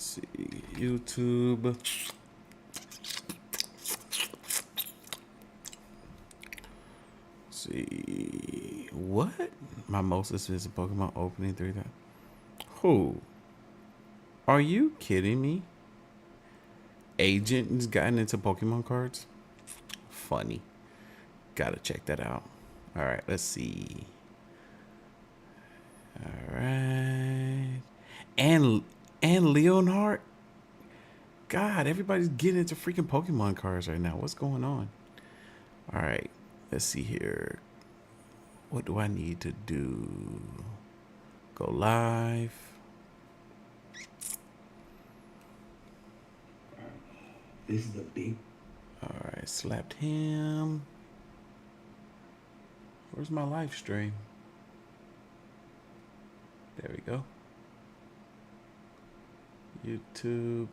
see, YouTube. See what? Mimosas is a Pokemon opening 3 times. Who? Are you kidding me? Agent has gotten into Pokemon cards. Funny. Gotta check that out. All right, let's see. All right, and Leonhardt. God, everybody's getting into freaking Pokemon cards right now. What's going on? All right, let's see here. What do I need to do? Go live. This is a big. All right, slapped him. Where's my live stream? There we go. YouTube.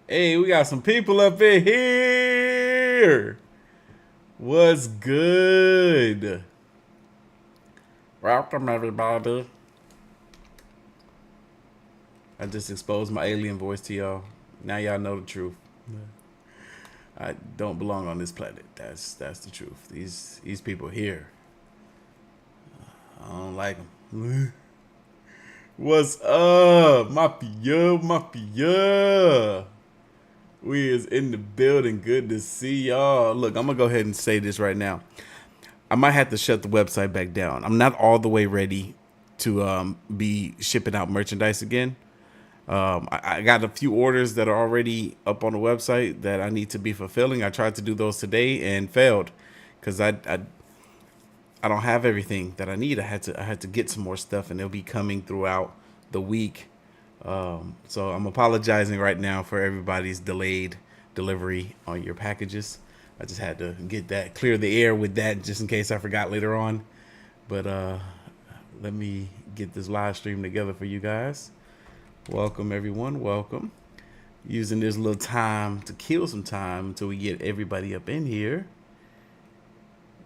Hey, we got some people up in here. What's good? Welcome, everybody. I just exposed my alien voice to y'all. Now y'all know the truth. I don't belong on this planet. That's the truth. These people here, I don't like them. What's up, Mafia? We is in the building. Good to see y'all. Look, I'm gonna go ahead and say this right now. I might have to shut the website back down. I'm not all the way ready to be shipping out merchandise again. I got a few orders that are already up on the website that I need to be fulfilling. I tried to do those today and failed because I don't have everything that I need. I had to get some more stuff, and they'll be coming throughout the week. So I'm apologizing right now for everybody's delayed delivery on your packages. I just had to get that, clear the air with that just in case I forgot later on. But let me get this live stream together for you guys. Welcome, everyone. Welcome. Using this little time to kill some time until we get everybody up in here.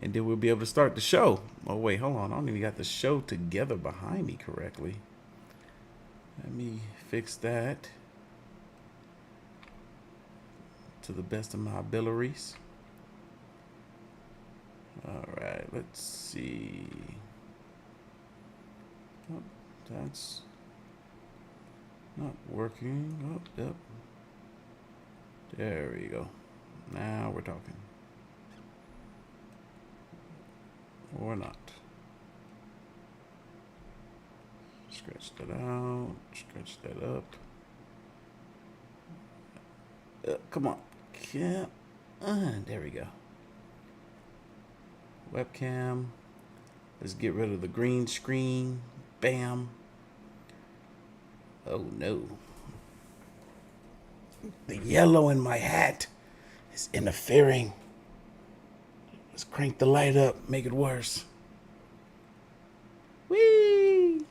And then we'll be able to start the show. Oh, wait, hold on. I don't even got the show together behind me correctly. Let me fix that to the best of my abilities. All right, let's see. Oh, that's not working. Oh, yep. There we go. Now we're talking. Or not. Scratch that out. Scratch that up. Come on. Yeah. There we go. Webcam. Let's get rid of the green screen. Bam. Oh no. The yellow in my hat is interfering. Let's crank the light up, make it worse. Whee!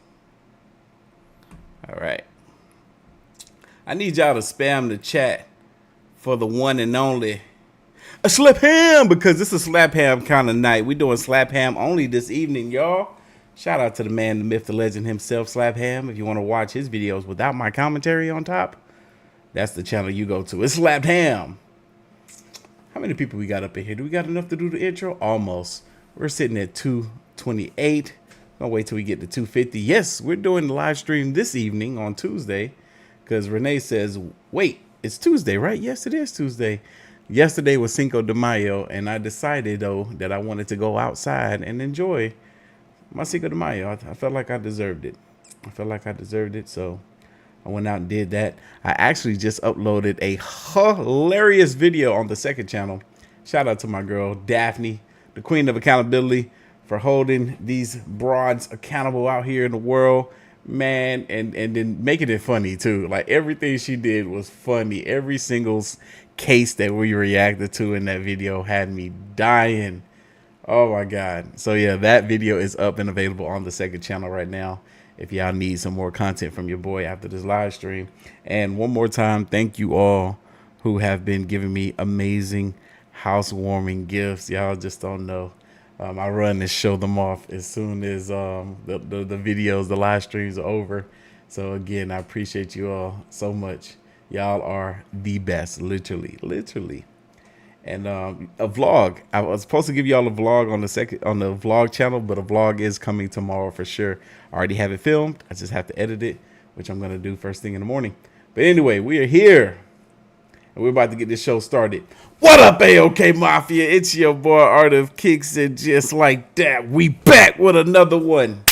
All right. I need y'all to spam the chat for the one and only a Slap Ham, because this is a Slap Ham kind of night. We're doing Slap Ham only this evening, y'all. Shout out to the man, the myth, the legend himself, Slap Ham. If you want to watch his videos without my commentary on top, that's the channel you go to. It's Slap Ham. How many people we got up in here? Do we got enough to do the intro? Almost. We're sitting at 228. Gonna wait till we get to 250. Yes, we're doing the live stream this evening on Tuesday because Renee says, wait, it's Tuesday, right? Yes, it is Tuesday. Yesterday was Cinco de Mayo, and I decided, though, that I wanted to go outside and enjoy my Cinco de Mayo. I felt like I deserved it. So I went out and did that. I actually just uploaded a hilarious video on the second channel. Shout out to my girl, Daphne, the queen of accountability, for holding these broads accountable out here in the world, man, and then making it funny, too. Like, everything she did was funny. Every single case that we reacted to in that video had me dying. Oh, my God. So, yeah, that video is up and available on the second channel right now if y'all need some more content from your boy after this live stream. And one more time, thank you all who have been giving me amazing housewarming gifts. Y'all just don't know. I run and show them off as soon as the videos, the live streams are over. So again, I appreciate you all so much. Y'all are the best, literally. And a vlog. I was supposed to give y'all a vlog on the vlog channel, but a vlog is coming tomorrow for sure. I already have it filmed. I just have to edit it, which I'm gonna do first thing in the morning. But anyway, we are here. And we're about to get this show started. What up, AOK Mafia? It's your boy Artofkickz, and just like that, we back with another one.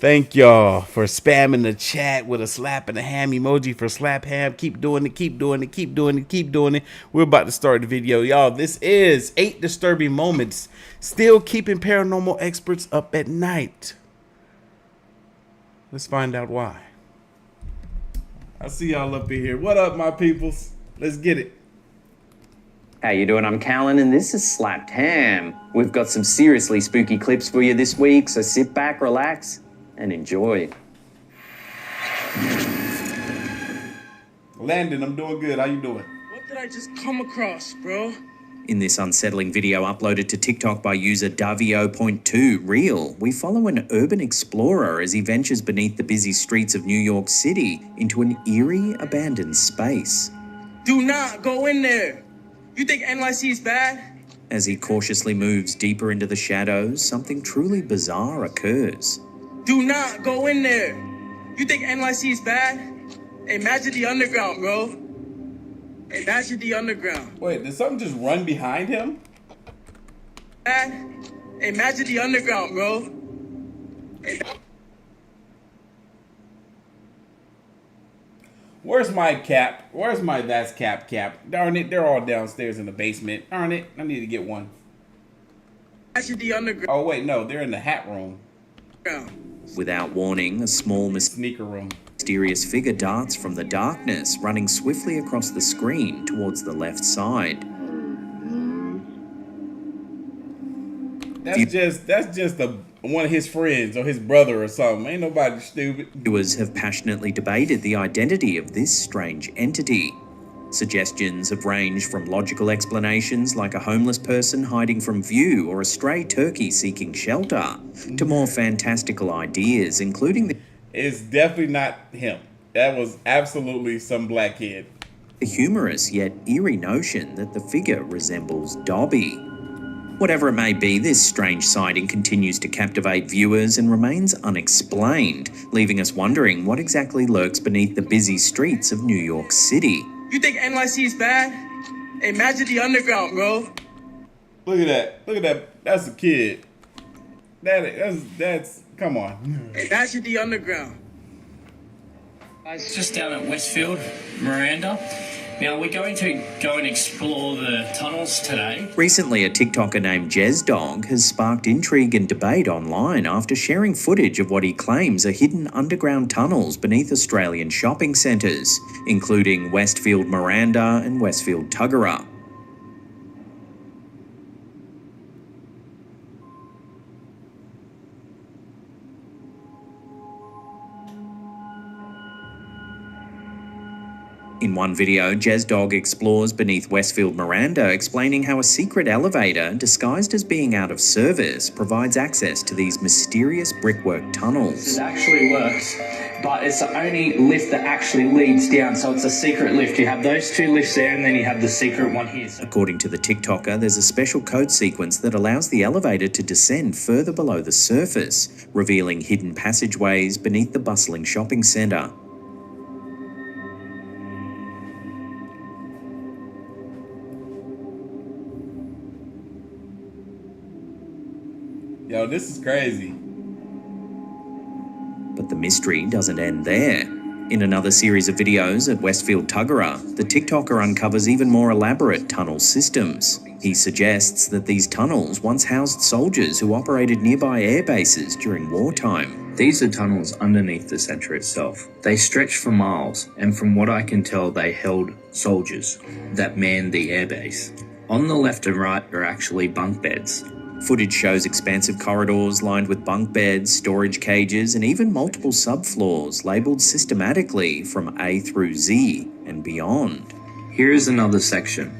Thank y'all for spamming the chat with a slap and a ham emoji for slap ham. Keep doing it. We're about to start the video, y'all. This is 8 disturbing moments still keeping paranormal experts up at night. Let's find out why. I see y'all up in here. What up, my peoples? Let's get it. How you doing? I'm Callan, and this is Slapped Ham. We've got some seriously spooky clips for you this week, so sit back, relax, and enjoy. Landon, I'm doing good. How you doing? What did I just come across, bro? In this unsettling video uploaded to TikTok by user Davio.2 Real, we follow an urban explorer as he ventures beneath the busy streets of New York City into an eerie, abandoned space. Do not go in there. You think NYC is bad? As he cautiously moves deeper into the shadows, something truly bizarre occurs. Do not go in there. You think NYC is bad? Imagine the underground, bro. Imagine the underground. Wait, did something just run behind him? Bad? Imagine the underground, bro. Where's my cap? Where's my that's cap? Darn it, they're all downstairs in the basement. Darn it, I need to get one. Imagine the underground. Oh wait, no, they're in the hat room. Without warning, a small Sneaker room. mysterious figure darts from the darkness, running swiftly across the screen towards the left side. That's just one of his friends or his brother or something. Ain't nobody stupid. Viewers have passionately debated the identity of this strange entity. Suggestions have ranged from logical explanations like a homeless person hiding from view or a stray turkey seeking shelter, to more fantastical ideas, including It's definitely not him. That was absolutely some black kid. the humorous yet eerie notion that the figure resembles Dobby. Whatever it may be, this strange sighting continues to captivate viewers and remains unexplained, leaving us wondering what exactly lurks beneath the busy streets of New York City. You think NYC is bad? Imagine the underground, bro. Look at that. That's a kid. That's come on. Imagine the underground. Guys, just down at Westfield, Miranda. Now, we're going to go and explore the tunnels today. Recently, a TikToker named JezDog has sparked intrigue and debate online after sharing footage of what he claims are hidden underground tunnels beneath Australian shopping centres, including Westfield Miranda and Westfield Tuggerah. In one video, JezDog explores beneath Westfield Miranda, explaining how a secret elevator, disguised as being out of service, provides access to these mysterious brickwork tunnels. It actually works, but it's the only lift that actually leads down, so it's a secret lift. You have those two lifts there, and then you have the secret one here. According to the TikToker, there's a special code sequence that allows the elevator to descend further below the surface, revealing hidden passageways beneath the bustling shopping centre. Yo, this is crazy. But the mystery doesn't end there. In another series of videos at Westfield Tuggerah, the TikToker uncovers even more elaborate tunnel systems. He suggests that these tunnels once housed soldiers who operated nearby air bases during wartime. These are tunnels underneath the centre itself. They stretch for miles, and from what I can tell, they held soldiers that manned the airbase. On the left and right are actually bunk beds. Footage shows expansive corridors lined with bunk beds, storage cages, and even multiple subfloors labelled systematically from A through Z and beyond. Here is another section.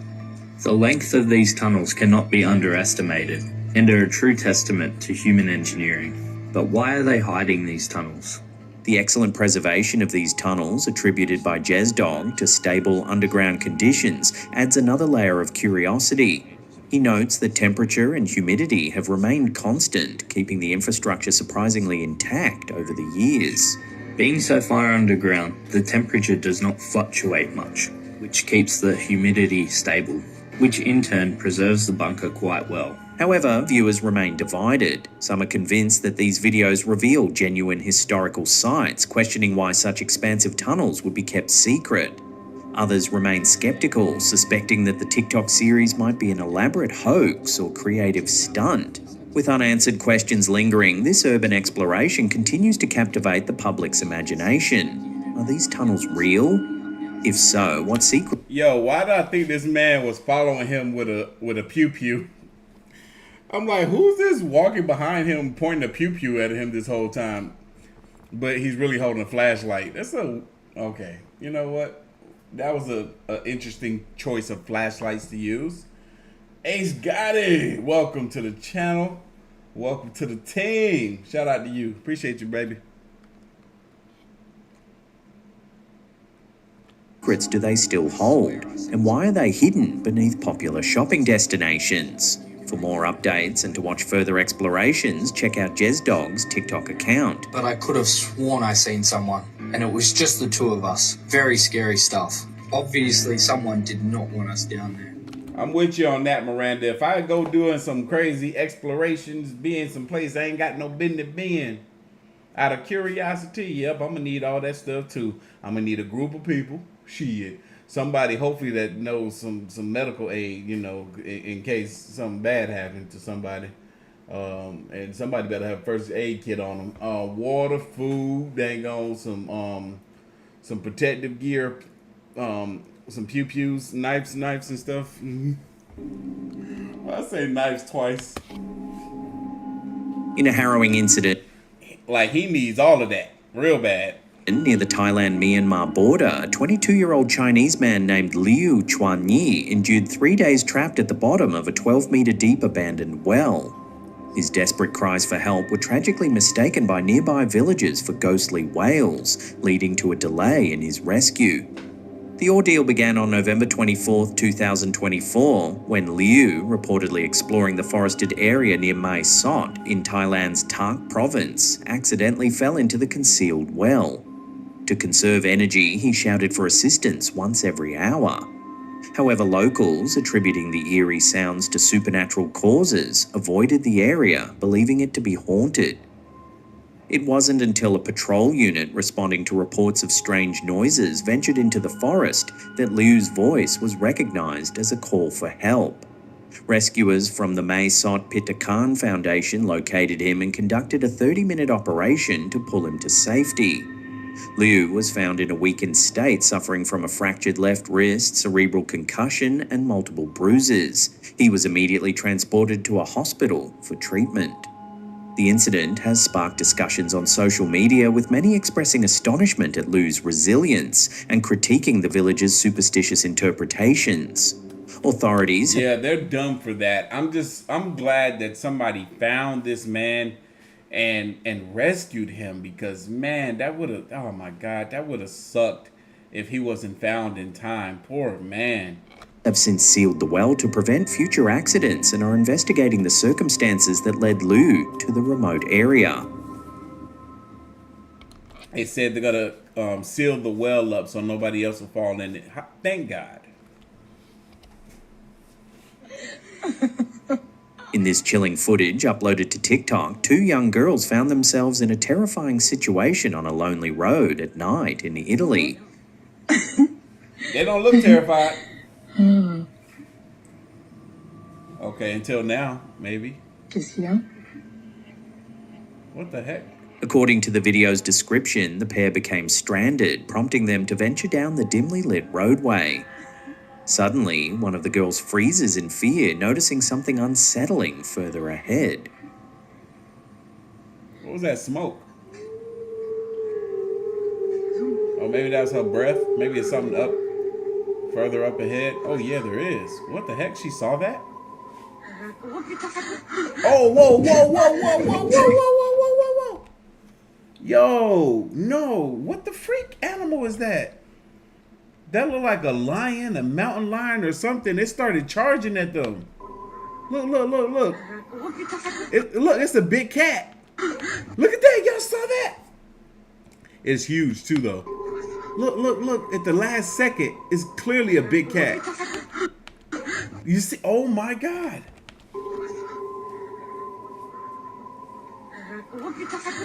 The length of these tunnels cannot be underestimated and are a true testament to human engineering. But why are they hiding these tunnels? The excellent preservation of these tunnels, attributed by Jesdog to stable underground conditions, adds another layer of curiosity. He notes that temperature and humidity have remained constant, keeping the infrastructure surprisingly intact over the years. Being so far underground, the temperature does not fluctuate much, which keeps the humidity stable, which in turn preserves the bunker quite well. However, viewers remain divided. Some are convinced that these videos reveal genuine historical sites, questioning why such expansive tunnels would be kept secret. Others remain skeptical, suspecting that the TikTok series might be an elaborate hoax or creative stunt. With unanswered questions lingering, this urban exploration continues to captivate the public's imagination. Are these tunnels real? If so, what secret? Yo, why do I think this man was following him with a pew-pew? I'm like, who's this walking behind him, pointing a pew-pew at him this whole time? But he's really holding a flashlight. Okay. You know what? That was a interesting choice of flashlights to use. Ace Gotti, welcome to the channel. Welcome to the team. Shout out to you. Appreciate you, baby. Secrets do they still hold? And why are they hidden beneath popular shopping destinations? For more updates and to watch further explorations, check out Jesdog's TikTok account. But I could have sworn I seen someone, and it was just the two of us. Very scary stuff. Obviously, someone did not want us down there. I'm with you on that, Miranda. If I go doing some crazy explorations, being someplace I ain't got no business being, out of curiosity, yep, I'm gonna need all that stuff too. I'm gonna need a group of people. Shit. Somebody hopefully that knows some medical aid, you know, in case something bad happened to somebody. And somebody better have first aid kit on them. Water, food, dang on, some protective gear, some pew-pews, knives and stuff. I say knives twice. In a harrowing incident, like he needs all of that, real bad. Near the Thailand-Myanmar border, a 22-year-old Chinese man named Liu Chuanyi endured 3 days trapped at the bottom of a 12-meter deep abandoned well. His desperate cries for help were tragically mistaken by nearby villagers for ghostly whales, leading to a delay in his rescue. The ordeal began on November 24, 2024, when Liu, reportedly exploring the forested area near Mae Sot in Thailand's Tak province, accidentally fell into the concealed well. To conserve energy, he shouted for assistance once every hour. However, locals, attributing the eerie sounds to supernatural causes, avoided the area, believing it to be haunted. It wasn't until a patrol unit responding to reports of strange noises ventured into the forest that Liu's voice was recognized as a call for help. Rescuers from the Mae Sot Pitakan Foundation located him and conducted a 30-minute operation to pull him to safety. Liu was found in a weakened state, suffering from a fractured left wrist, cerebral concussion, and multiple bruises. He was immediately transported to a hospital for treatment. The incident has sparked discussions on social media, with many expressing astonishment at Liu's resilience and critiquing the village's superstitious interpretations. Authorities... Yeah, they're dumb for that. I'm glad that somebody found this man and rescued him, because man, that would have, oh my God, that would have sucked if he wasn't found in time. Poor man. Have since sealed the well to prevent future accidents and are investigating the circumstances that led Liu to the remote area. They said they're gonna seal the well up so nobody else will fall in it. Thank God. In this chilling footage uploaded to TikTok, two young girls found themselves in a terrifying situation on a lonely road at night in Italy. They don't look terrified. Okay, until now, maybe. What the heck? According to the video's description, the pair became stranded, prompting them to venture down the dimly lit roadway. Suddenly, one of the girls freezes in fear, noticing something unsettling further ahead. What was that smoke? Oh, maybe that was her breath. Maybe it's something up, further up ahead. Oh yeah, there is. What the heck? She saw that? Oh, whoa, whoa, whoa, whoa, whoa, whoa, whoa, whoa, whoa, whoa, whoa. Yo, no. What the freak animal is that? That looked like a lion, a mountain lion or something. It started charging at them. Look. Look, it's a big cat. Look at that. Y'all saw that? It's huge too, though. Look. At the last second, it's clearly a big cat. You see? Oh my God.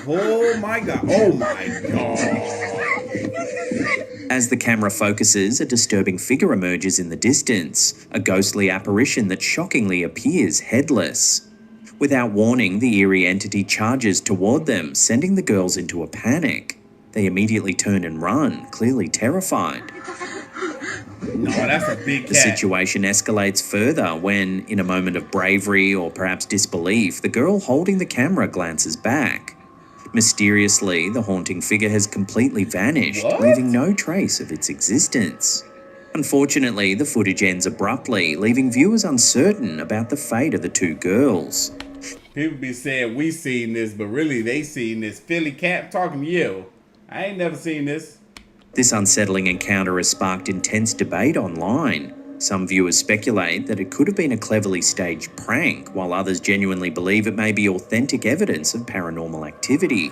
Oh my God. Oh my God. As the camera focuses, a disturbing figure emerges in the distance, a ghostly apparition that shockingly appears headless. Without warning, the eerie entity charges toward them, sending the girls into a panic. They immediately turn and run, clearly terrified. No, that's a big cat. The situation escalates further when, in a moment of bravery or perhaps disbelief, the girl holding the camera glances back. Mysteriously, the haunting figure has completely vanished, leaving no trace of its existence. Unfortunately, the footage ends abruptly, leaving viewers uncertain about the fate of the two girls. People be saying we seen this, but really they seen this. Philly cat talking to you. I ain't never seen this. This unsettling encounter has sparked intense debate online. Some viewers speculate that it could have been a cleverly staged prank, while others genuinely believe it may be authentic evidence of paranormal activity.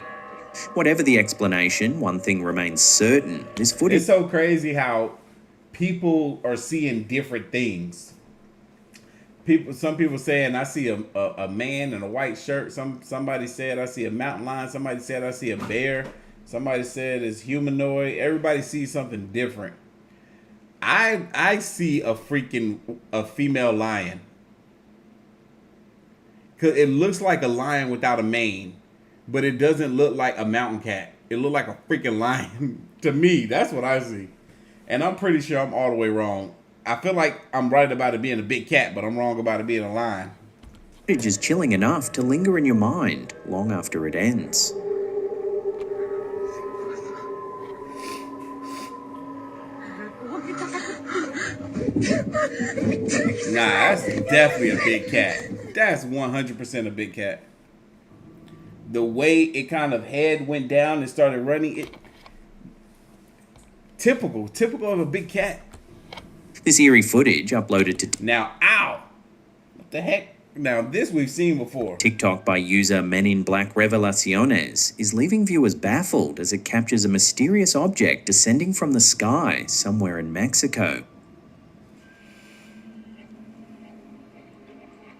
Whatever the explanation, one thing remains certain. This footage... It's so crazy how people are seeing different things. Some people saying I see a man in a white shirt. Somebody said I see a mountain lion. Somebody said I see a bear. Somebody said it's humanoid. Everybody sees something different. I see a female lion. Cause it looks like a lion without a mane, but it doesn't look like a mountain cat. It looked like a freaking lion. To me, that's what I see. And I'm pretty sure I'm all the way wrong. I feel like I'm right about it being a big cat, but I'm wrong about it being a lion. Footage is chilling enough to linger in your mind long after it ends. Nah, that's definitely a big cat. That's 100% a big cat. The way it kind of head went down and started running, it typical of a big cat. This eerie footage uploaded to Now, ow! What the heck? Now, this we've seen before. TikTok by user Men in Black Revelaciones is leaving viewers baffled as it captures a mysterious object descending from the sky somewhere in Mexico.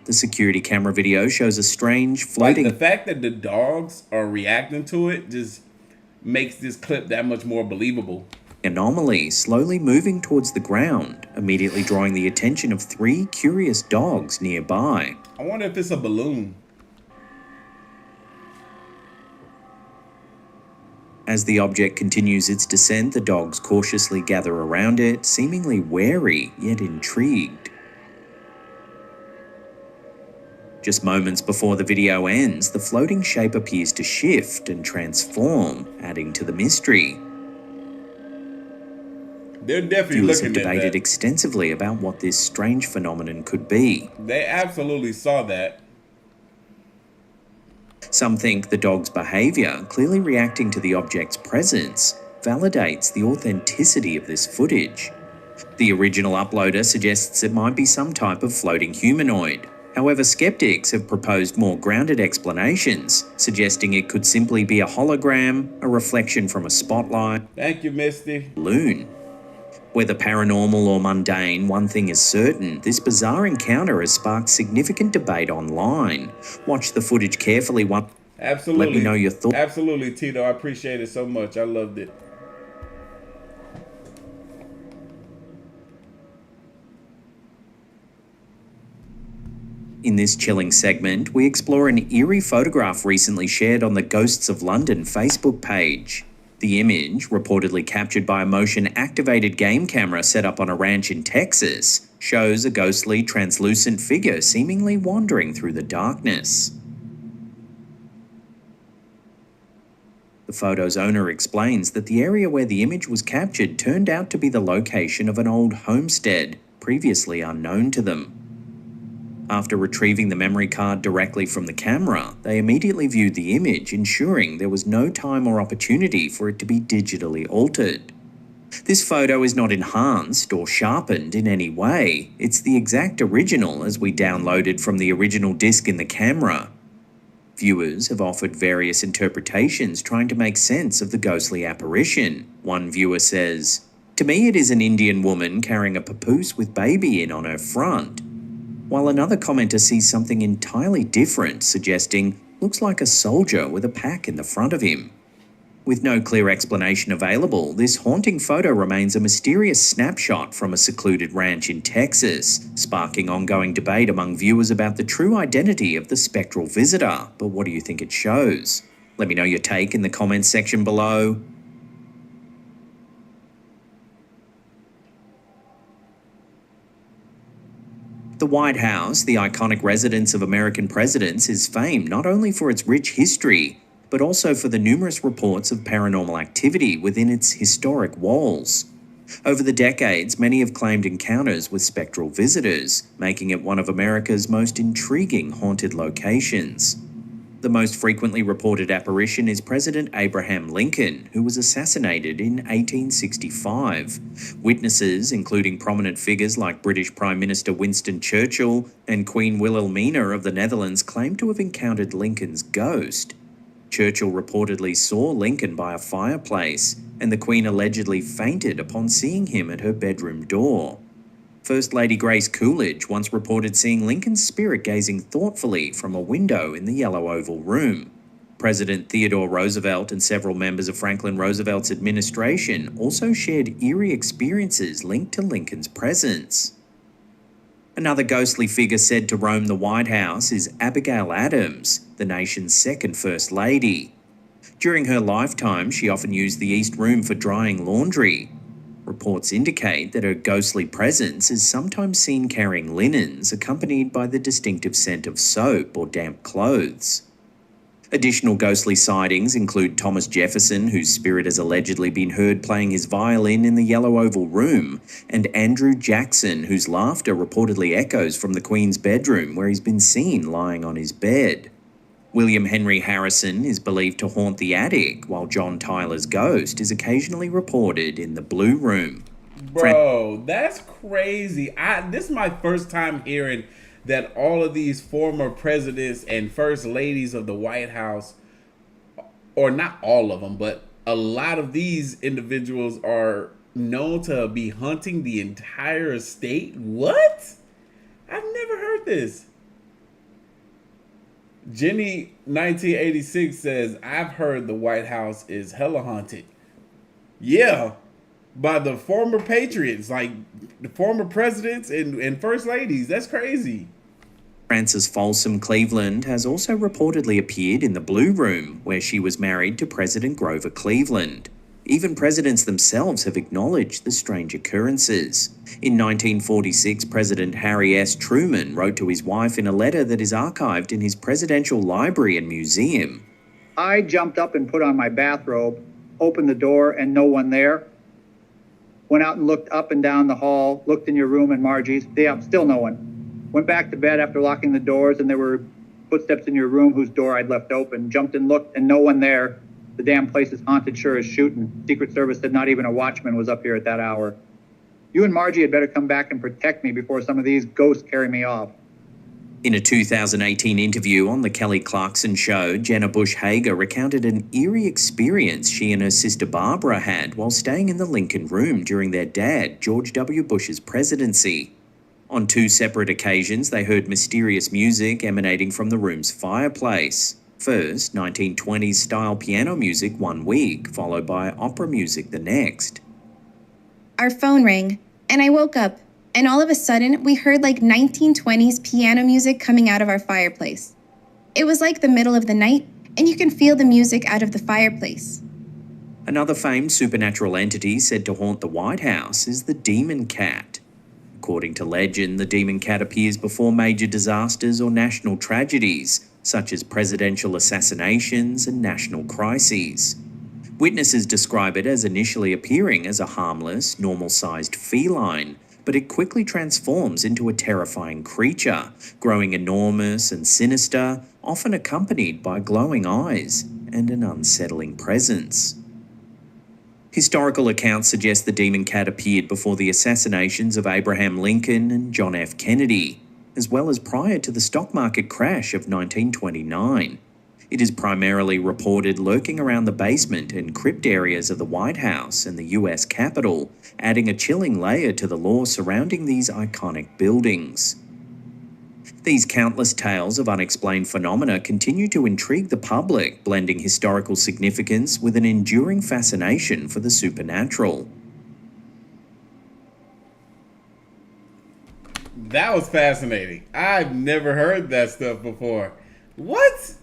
The security camera video shows a strange floating... Like the fact that the dogs are reacting to it just makes this clip that much more believable. anomaly slowly moving towards the ground, immediately drawing the attention of 3 curious dogs nearby. I wonder if it's a balloon. As the object continues its descent, the dogs cautiously gather around it, seemingly wary yet intrigued. Just moments before the video ends, the floating shape appears to shift and transform, adding to the mystery. They're definitely Viewers looking have at debated that. extensively about what this strange phenomenon could be. They absolutely saw that. Some think the dog's behaviour, clearly reacting to the object's presence, validates the authenticity of this footage. The original uploader suggests it might be some type of floating humanoid. However, skeptics have proposed more grounded explanations, suggesting it could simply be a hologram, a reflection from a spotlight, Thank you, Misty. balloon. Whether paranormal or mundane, one thing is certain, this bizarre encounter has sparked significant debate online. Watch the footage carefully. Absolutely. Let me know your thoughts. Absolutely, Tito. I appreciate it so much. I loved it. In this chilling segment, we explore an eerie photograph recently shared on the Ghosts of London Facebook page. The image, reportedly captured by a motion-activated game camera set up on a ranch in Texas, shows a ghostly, translucent figure seemingly wandering through the darkness. The photo's owner explains that the area where the image was captured turned out to be the location of an old homestead, previously unknown to them. After retrieving the memory card directly from the camera, they immediately viewed the image, ensuring there was no time or opportunity for it to be digitally altered. This photo is not enhanced or sharpened in any way. It's the exact original as we downloaded from the original disc in the camera. Viewers have offered various interpretations trying to make sense of the ghostly apparition. One viewer says, "To me it is an Indian woman carrying a papoose with baby in on her front," while another commenter sees something entirely different, suggesting, "Looks like a soldier with a pack in the front of him." With no clear explanation available, this haunting photo remains a mysterious snapshot from a secluded ranch in Texas, sparking ongoing debate among viewers about the true identity of the spectral visitor. But what do you think it shows? Let me know your take in the comments section below. The White House, the iconic residence of American presidents, is famed not only for its rich history, but also for the numerous reports of paranormal activity within its historic walls. Over the decades, many have claimed encounters with spectral visitors, making it one of America's most intriguing haunted locations. The most frequently reported apparition is President Abraham Lincoln, who was assassinated in 1865. Witnesses, including prominent figures like British Prime Minister Winston Churchill and Queen Wilhelmina of the Netherlands, claim to have encountered Lincoln's ghost. Churchill reportedly saw Lincoln by a fireplace, and the Queen allegedly fainted upon seeing him at her bedroom door. First Lady Grace Coolidge once reported seeing Lincoln's spirit gazing thoughtfully from a window in the Yellow Oval Room. President Theodore Roosevelt and several members of Franklin Roosevelt's administration also shared eerie experiences linked to Lincoln's presence. Another ghostly figure said to roam the White House is Abigail Adams, the nation's second First Lady. During her lifetime, she often used the East Room for drying laundry. Reports indicate that her ghostly presence is sometimes seen carrying linens accompanied by the distinctive scent of soap or damp clothes. Additional ghostly sightings include Thomas Jefferson, whose spirit has allegedly been heard playing his violin in the Yellow Oval Room, and Andrew Jackson, whose laughter reportedly echoes from the Queen's bedroom, where he's been seen lying on his bed. William Henry Harrison is believed to haunt the attic, while John Tyler's ghost is occasionally reported in the Blue Room. Bro, that's crazy. This is my first time hearing that all of these former presidents and first ladies of the White House, or not all of them, but a lot of these individuals are known to be hunting the entire state. What? I've never heard this. Jenny 1986 says, "I've heard the White House is hella haunted." Yeah, by the former patriots, like the former presidents and first ladies. That's crazy. Frances Folsom Cleveland has also reportedly appeared in the Blue Room, where she was married to President Grover Cleveland. Even presidents themselves have acknowledged the strange occurrences. In 1946, President Harry S. Truman wrote to his wife in a letter that is archived in his presidential library and museum. "I jumped up and put on my bathrobe, opened the door and no one there. Went out and looked up and down the hall, looked in your room and Margie's. Yeah, still no one. Went back to bed after locking the doors and there were footsteps in your room whose door I'd left open. Jumped and looked and no one there. The damn place is haunted, sure as shooting. Secret Service said not even a watchman was up here at that hour. You and Margie had better come back and protect me before some of these ghosts carry me off." In a 2018 interview on The Kelly Clarkson Show, Jenna Bush Hager recounted an eerie experience she and her sister Barbara had while staying in the Lincoln Room during their dad, George W. Bush's presidency. On two separate occasions, they heard mysterious music emanating from the room's fireplace. First, 1920s style piano music one week, followed by opera music the next. Our phone rang, and I woke up, and all of a sudden, we heard like 1920s piano music coming out of our fireplace. It was like the middle of the night, and you can feel the music out of the fireplace. Another famed supernatural entity said to haunt the White House is the Demon Cat. According to legend, the Demon Cat appears before major disasters or national tragedies, such as presidential assassinations and national crises. Witnesses describe it as initially appearing as a harmless, normal-sized feline, but it quickly transforms into a terrifying creature, growing enormous and sinister, often accompanied by glowing eyes and an unsettling presence. Historical accounts suggest the demon cat appeared before the assassinations of Abraham Lincoln and John F. Kennedy, as well as prior to the stock market crash of 1929. It is primarily reported lurking around the basement and crypt areas of the White House and the US Capitol, adding a chilling layer to the lore surrounding these iconic buildings. These countless tales of unexplained phenomena continue to intrigue the public, blending historical significance with an enduring fascination for the supernatural. That was fascinating. I've never heard that stuff before. What?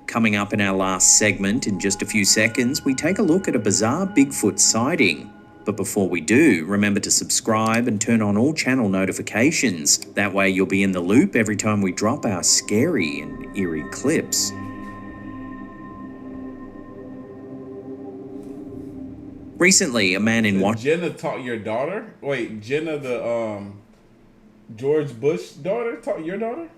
Coming up in our last segment in just a few seconds, we take a look at a bizarre Bigfoot sighting. But before we do, remember to subscribe and turn on all channel notifications. That way you'll be in the loop every time we drop our scary and eerie clips. Recently, a man in Jenna taught your daughter? Wait, Jenna the George Bush daughter taught your daughter?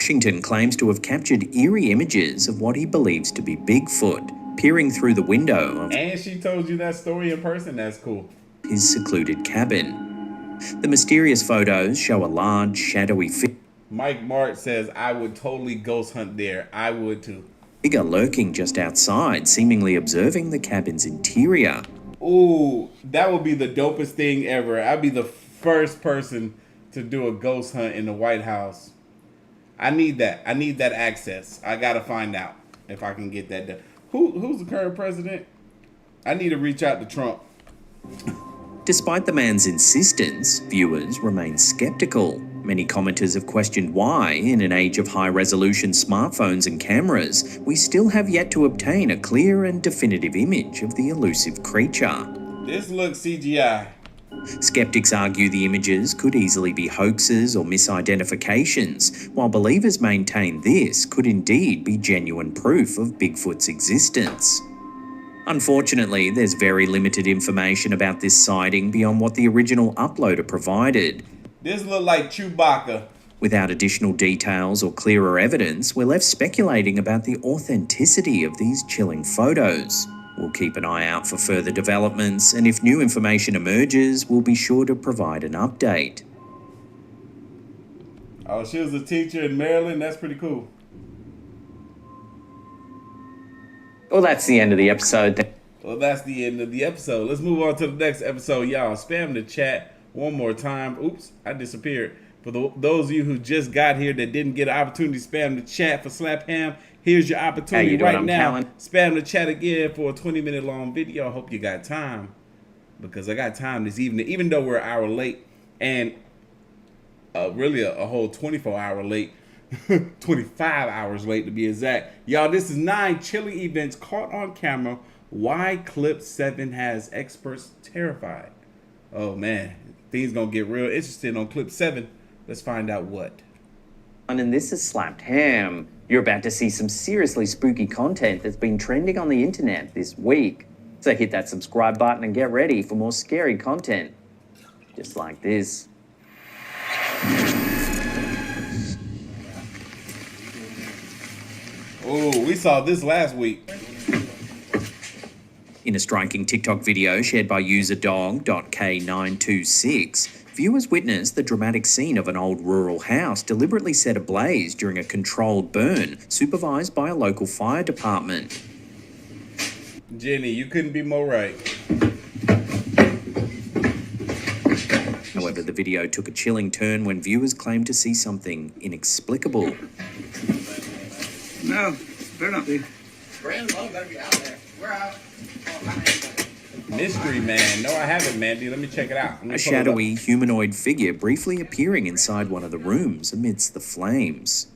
Washington claims to have captured eerie images of what he believes to be Bigfoot, peering through the window of And she told you that story in person? That's cool. his secluded cabin. The mysterious photos show a large, shadowy Mike Mart says, I would totally ghost hunt there. I would too. figure lurking just outside, seemingly observing the cabin's interior. Ooh, that would be the dopest thing ever. I'd be the first person to do a ghost hunt in the White House. I need that. I need that access. I gotta find out if I can get that done. Who's the current president? I need to reach out to Trump. Despite the man's insistence, viewers remain skeptical. Many commenters have questioned why, in an age of high-resolution smartphones and cameras, we still have yet to obtain a clear and definitive image of the elusive creature. This looks CGI. Skeptics argue the images could easily be hoaxes or misidentifications, while believers maintain this could indeed be genuine proof of Bigfoot's existence. Unfortunately, there's very limited information about this sighting beyond what the original uploader provided. This look like Chewbacca. Without additional details or clearer evidence, we're left speculating about the authenticity of these chilling photos. We'll keep an eye out for further developments, and if new information emerges, we'll be sure to provide an update. Oh, she was a teacher in Maryland. That's pretty cool. Well, that's the end of the episode. Well, that's the end of the episode. Let's move on to the next episode, y'all. Spam the chat one more time. Oops, I disappeared. For those of you who just got here that didn't get an opportunity to spam the chat for Slap Ham, here's your opportunity right now. Spam the chat again for a 20-minute long video. I hope you got time, because I got time this evening, even though we're an hour late, and really a whole 24-hour late. 25 hours late to be exact. Y'all, this is 9 chilling events caught on camera. Why Clip 7 has experts terrified. Oh man, things gonna get real interesting on Clip 7. Let's find out what. And this is Slapped Ham. You're about to see some seriously spooky content that's been trending on the internet this week. So hit that subscribe button and get ready for more scary content. Just like this. Oh, we saw this last week. In a striking TikTok video shared by user dog.k926, viewers witnessed the dramatic scene of an old rural house deliberately set ablaze during a controlled burn supervised by a local fire department. Jenny, you couldn't be more right. However, the video took a chilling turn when viewers claimed to see something inexplicable. No, better not be. Mystery Man. No, I haven't, Mandy. Let me check it out. A shadowy humanoid figure briefly appearing inside one of the rooms amidst the flames.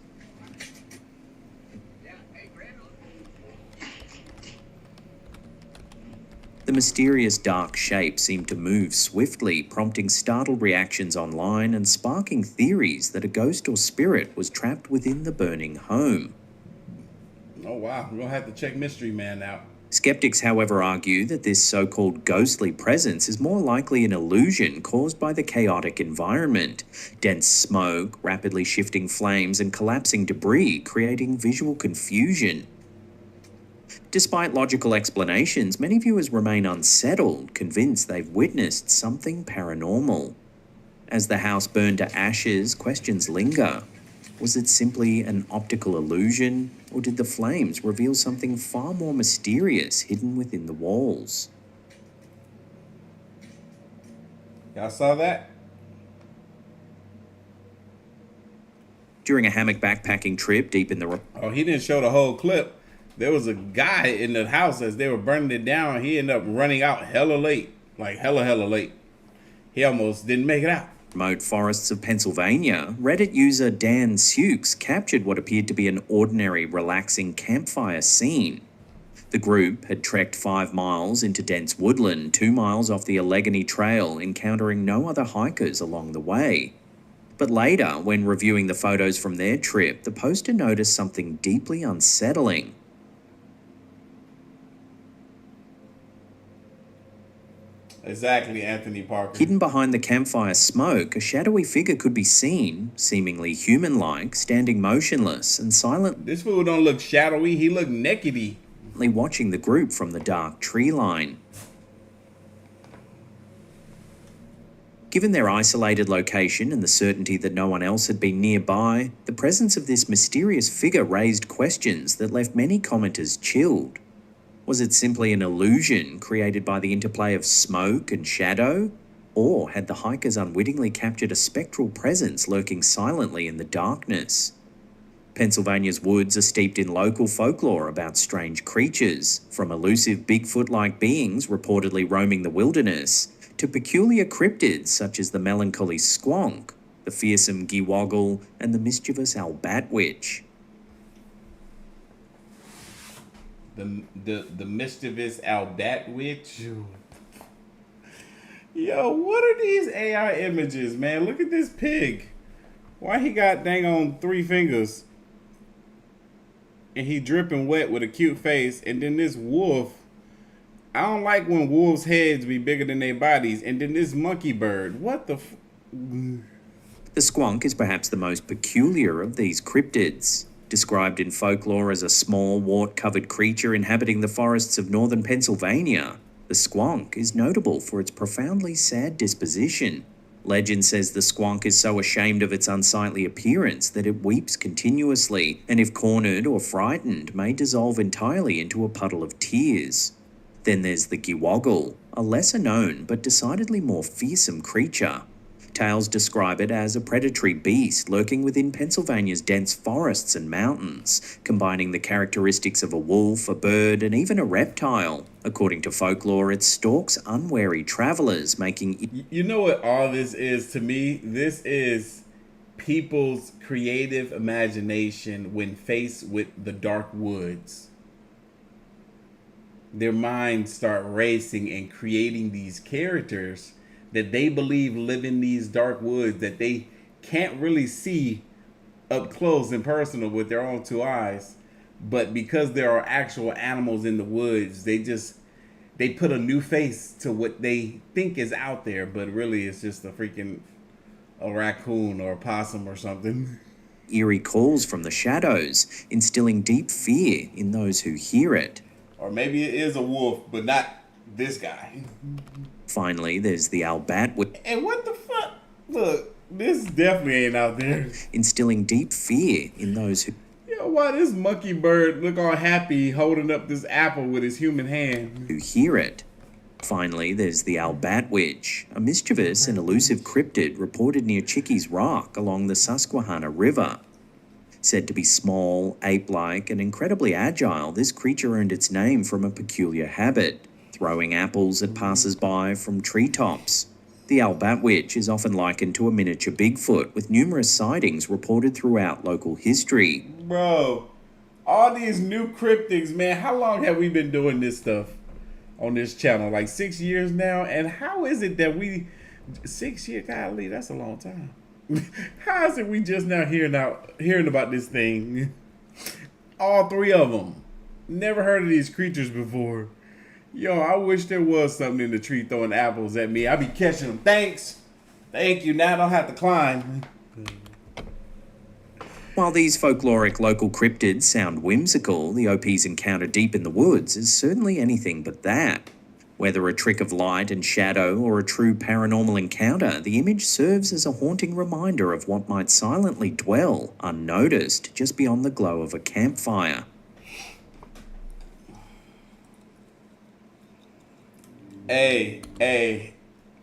The mysterious dark shape seemed to move swiftly, prompting startled reactions online and sparking theories that a ghost or spirit was trapped within the burning home. Oh wow, we're gonna have to check Mystery Man out. Skeptics, however, argue that this so-called ghostly presence is more likely an illusion caused by the chaotic environment. Dense smoke, rapidly shifting flames, and collapsing debris creating visual confusion. Despite logical explanations, many viewers remain unsettled, convinced they've witnessed something paranormal. As the house burned to ashes, questions linger. Was it simply an optical illusion, or did the flames reveal something far more mysterious hidden within the walls? Y'all saw that? During a hammock backpacking trip deep in the... Oh, he didn't show the whole clip. There was a guy in the house as they were burning it down. He ended up running out hella late. Like hella late. He almost didn't make it out. Remote forests of Pennsylvania, Reddit user Dan Sukes captured what appeared to be an ordinary, relaxing campfire scene. The group had trekked 5 miles into dense woodland, 2 miles off the Allegheny Trail, encountering no other hikers along the way. But later, when reviewing the photos from their trip, the poster noticed something deeply unsettling. Exactly, Anthony Parker. Hidden behind the campfire smoke, a shadowy figure could be seen, seemingly human-like, standing motionless and silently This fool don't look shadowy, he look nakedy. watching the group from the dark tree line. Given their isolated location and the certainty that no one else had been nearby, the presence of this mysterious figure raised questions that left many commenters chilled. Was it simply an illusion created by the interplay of smoke and shadow? Or had the hikers unwittingly captured a spectral presence lurking silently in the darkness? Pennsylvania's woods are steeped in local folklore about strange creatures, from elusive Bigfoot-like beings reportedly roaming the wilderness, to peculiar cryptids such as the melancholy squonk, the fearsome giwoggle, and the mischievous Albatwitch. The mischievous Albatwitch. Yo, what are these AI images, man? Look at this pig. Why he got dang on 3 fingers? And he dripping wet with a cute face. And then this wolf. I don't like when wolves' heads be bigger than their bodies. And then this monkey bird. What the The squonk is perhaps the most peculiar of these cryptids. Described in folklore as a small, wart-covered creature inhabiting the forests of northern Pennsylvania, the squonk is notable for its profoundly sad disposition. Legend says the squonk is so ashamed of its unsightly appearance that it weeps continuously, and if cornered or frightened, may dissolve entirely into a puddle of tears. Then there's the giwoggle, a lesser-known but decidedly more fearsome creature. Tales describe it as a predatory beast lurking within Pennsylvania's dense forests and mountains, combining the characteristics of a wolf, a bird, and even a reptile. According to folklore, it stalks unwary travelers, making... You know what all this is to me? This is people's creative imagination when faced with the dark woods. Their minds start racing and creating these characters that they believe live in these dark woods that they can't really see up close and personal with their own 2 eyes. But because there are actual animals in the woods, they put a new face to what they think is out there, but really it's just a raccoon or a possum or something. Eerie calls from the shadows, instilling deep fear in those who hear it. Or maybe it is a wolf, but not this guy. Finally, there's the Albatwitch. And what the fuck? Look, this definitely ain't out there. Instilling deep fear in those who... Yo, why this monkey bird look all happy holding up this apple with his human hand? ...who hear it. Finally, there's the Albatwitch, a mischievous and elusive cryptid reported near Chickies Rock along the Susquehanna River. Said to be small, ape-like, and incredibly agile, this creature earned its name from a peculiar habit, throwing apples at passers-by from treetops. The Albatwitch is often likened to a miniature Bigfoot, with numerous sightings reported throughout local history. Bro, all these new cryptids, man, how long have we been doing this stuff on this channel? Like 6 years now? And how is it that 6 years, golly, that's a long time. How is it we just now hearing about this thing? All 3 of them. Never heard of these creatures before. Yo, I wish there was something in the tree throwing apples at me. I'd be catching them. Thanks. Thank you. Now I don't have to climb. While these folkloric local cryptids sound whimsical, the OP's encounter deep in the woods is certainly anything but that. Whether a trick of light and shadow or a true paranormal encounter, the image serves as a haunting reminder of what might silently dwell, unnoticed, just beyond the glow of a campfire. Hey,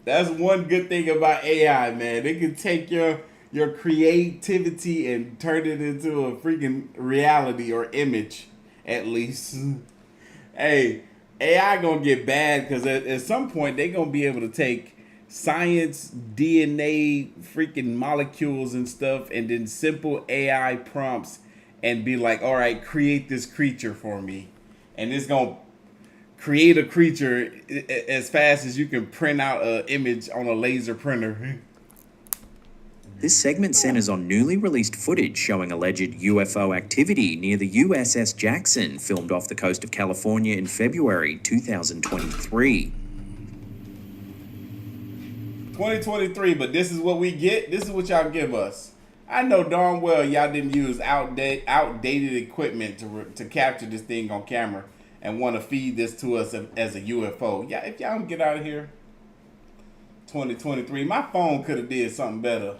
that's one good thing about AI, man. It can take your creativity and turn it into a freaking reality or image, at least. Hey, AI gonna get bad because at some point they gonna be able to take science, DNA, freaking molecules and stuff, and then simple AI prompts and be like, all right, create this creature for me. And it's gonna create a creature as fast as you can print out an image on a laser printer. This segment centers on newly released footage showing alleged UFO activity near the USS Jackson, filmed off the coast of California in February 2023. 2023, but this is what we get. This is what y'all give us. I know darn well y'all didn't use outdated equipment to capture this thing on camera and want to feed this to us as a UFO. Yeah, if y'all don't get out of here. 2023, my phone could have did something better.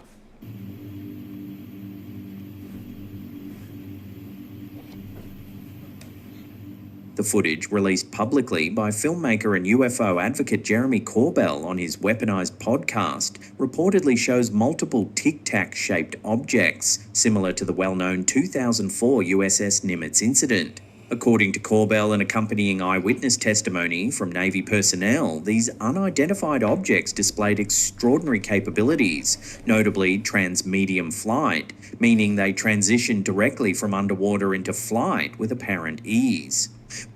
The footage, released publicly by filmmaker and UFO advocate Jeremy Corbell on his Weaponized podcast, reportedly shows multiple tic-tac-shaped objects, similar to the well-known 2004 USS Nimitz incident. According to Corbell and accompanying eyewitness testimony from Navy personnel, these unidentified objects displayed extraordinary capabilities, notably transmedium flight, meaning they transitioned directly from underwater into flight with apparent ease.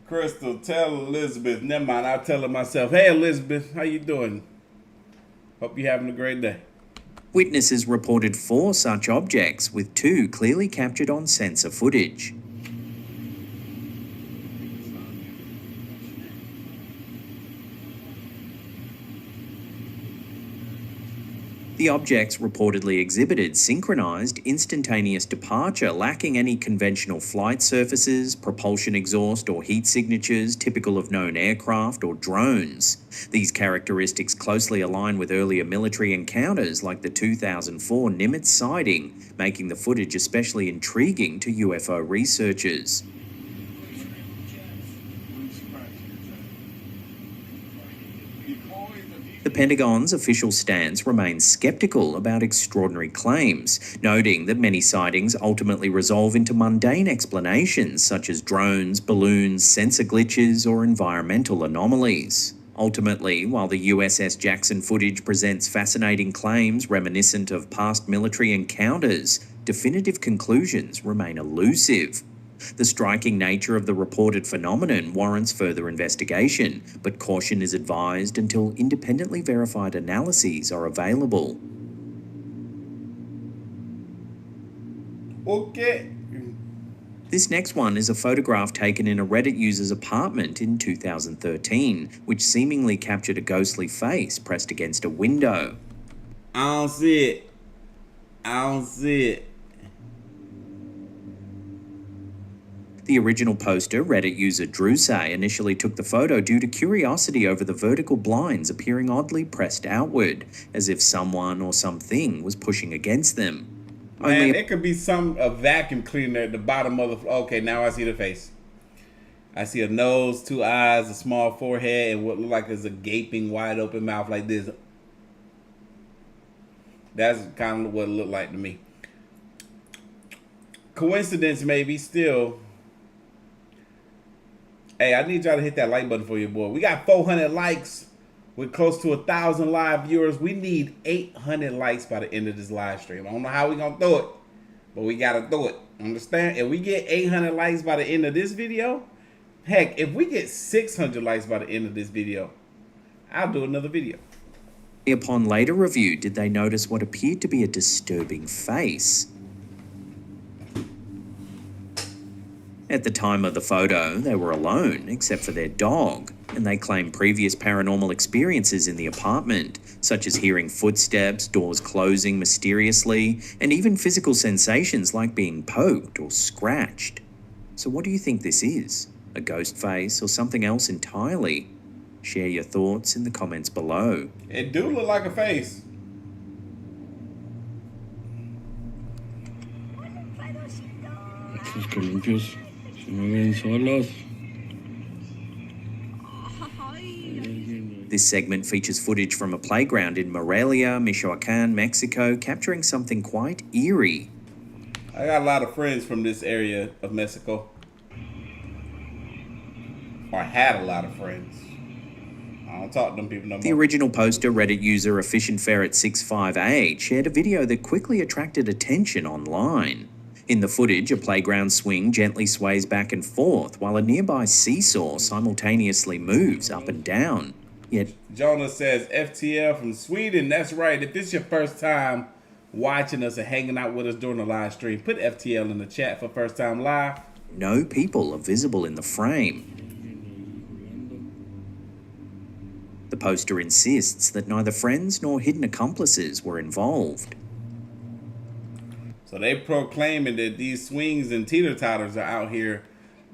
Crystal, tell Elizabeth. Never mind, I'll tell her myself. Hey, Elizabeth, how you doing? Hope you're having a great day. Witnesses reported 4 such objects, with 2 clearly captured on sensor footage. The objects reportedly exhibited synchronized instantaneous departure, lacking any conventional flight surfaces, propulsion exhaust, or heat signatures typical of known aircraft or drones. These characteristics closely align with earlier military encounters like the 2004 Nimitz sighting, making the footage especially intriguing to UFO researchers. The Pentagon's official stance remains skeptical about extraordinary claims, noting that many sightings ultimately resolve into mundane explanations such as drones, balloons, sensor glitches, or environmental anomalies. Ultimately, while the USS Jackson footage presents fascinating claims reminiscent of past military encounters, definitive conclusions remain elusive. The striking nature of the reported phenomenon warrants further investigation, but caution is advised until independently verified analyses are available. Okay. This next one is a photograph taken in a Reddit user's apartment in 2013, which seemingly captured a ghostly face pressed against a window. I don't see it. The original poster, Reddit user Drusay, initially took the photo due to curiosity over the vertical blinds appearing oddly pressed outward, as if someone or something was pushing against them. Man, it could be a vacuum cleaner at the bottom of the... Okay, now I see the face. I see a nose, 2 eyes, a small forehead, and what look like is a gaping, wide open mouth like this. That's kind of what it looked like to me. Coincidence, maybe, still... Hey, I need y'all to hit that like button for your boy. We got 400 likes with close to 1,000 live viewers. We need 800 likes by the end of this live stream. I don't know how we gonna do it, but we gotta do it. Understand? If we get 800 likes by the end of this video, heck, if we get 600 likes by the end of this video, I'll do another video. Upon later review, did they notice what appeared to be a disturbing face? At the time of the photo, they were alone, except for their dog, and they claim previous paranormal experiences in the apartment, such as hearing footsteps, doors closing mysteriously, and even physical sensations like being poked or scratched. So what do you think this is? A ghost face or something else entirely? Share your thoughts in the comments below. It do look like a face. Estos columpios se mueven solos. This segment features footage from a playground in Morelia, Michoacan, Mexico, capturing something quite eerie. I got a lot of friends from this area of Mexico. Or had a lot of friends. I don't talk to them people no more. The original poster, Reddit user EfficientFerret65A, shared a video that quickly attracted attention online. In the footage, a playground swing gently sways back and forth while a nearby seesaw simultaneously moves up and down. Yet, Jonah says, FTL from Sweden. That's right. If this is your first time watching us and hanging out with us during the live stream, put FTL in the chat for first time live. no people are visible in the frame. The poster insists that neither friends nor hidden accomplices were involved. So they proclaiming that these swings and teeter-totters are out here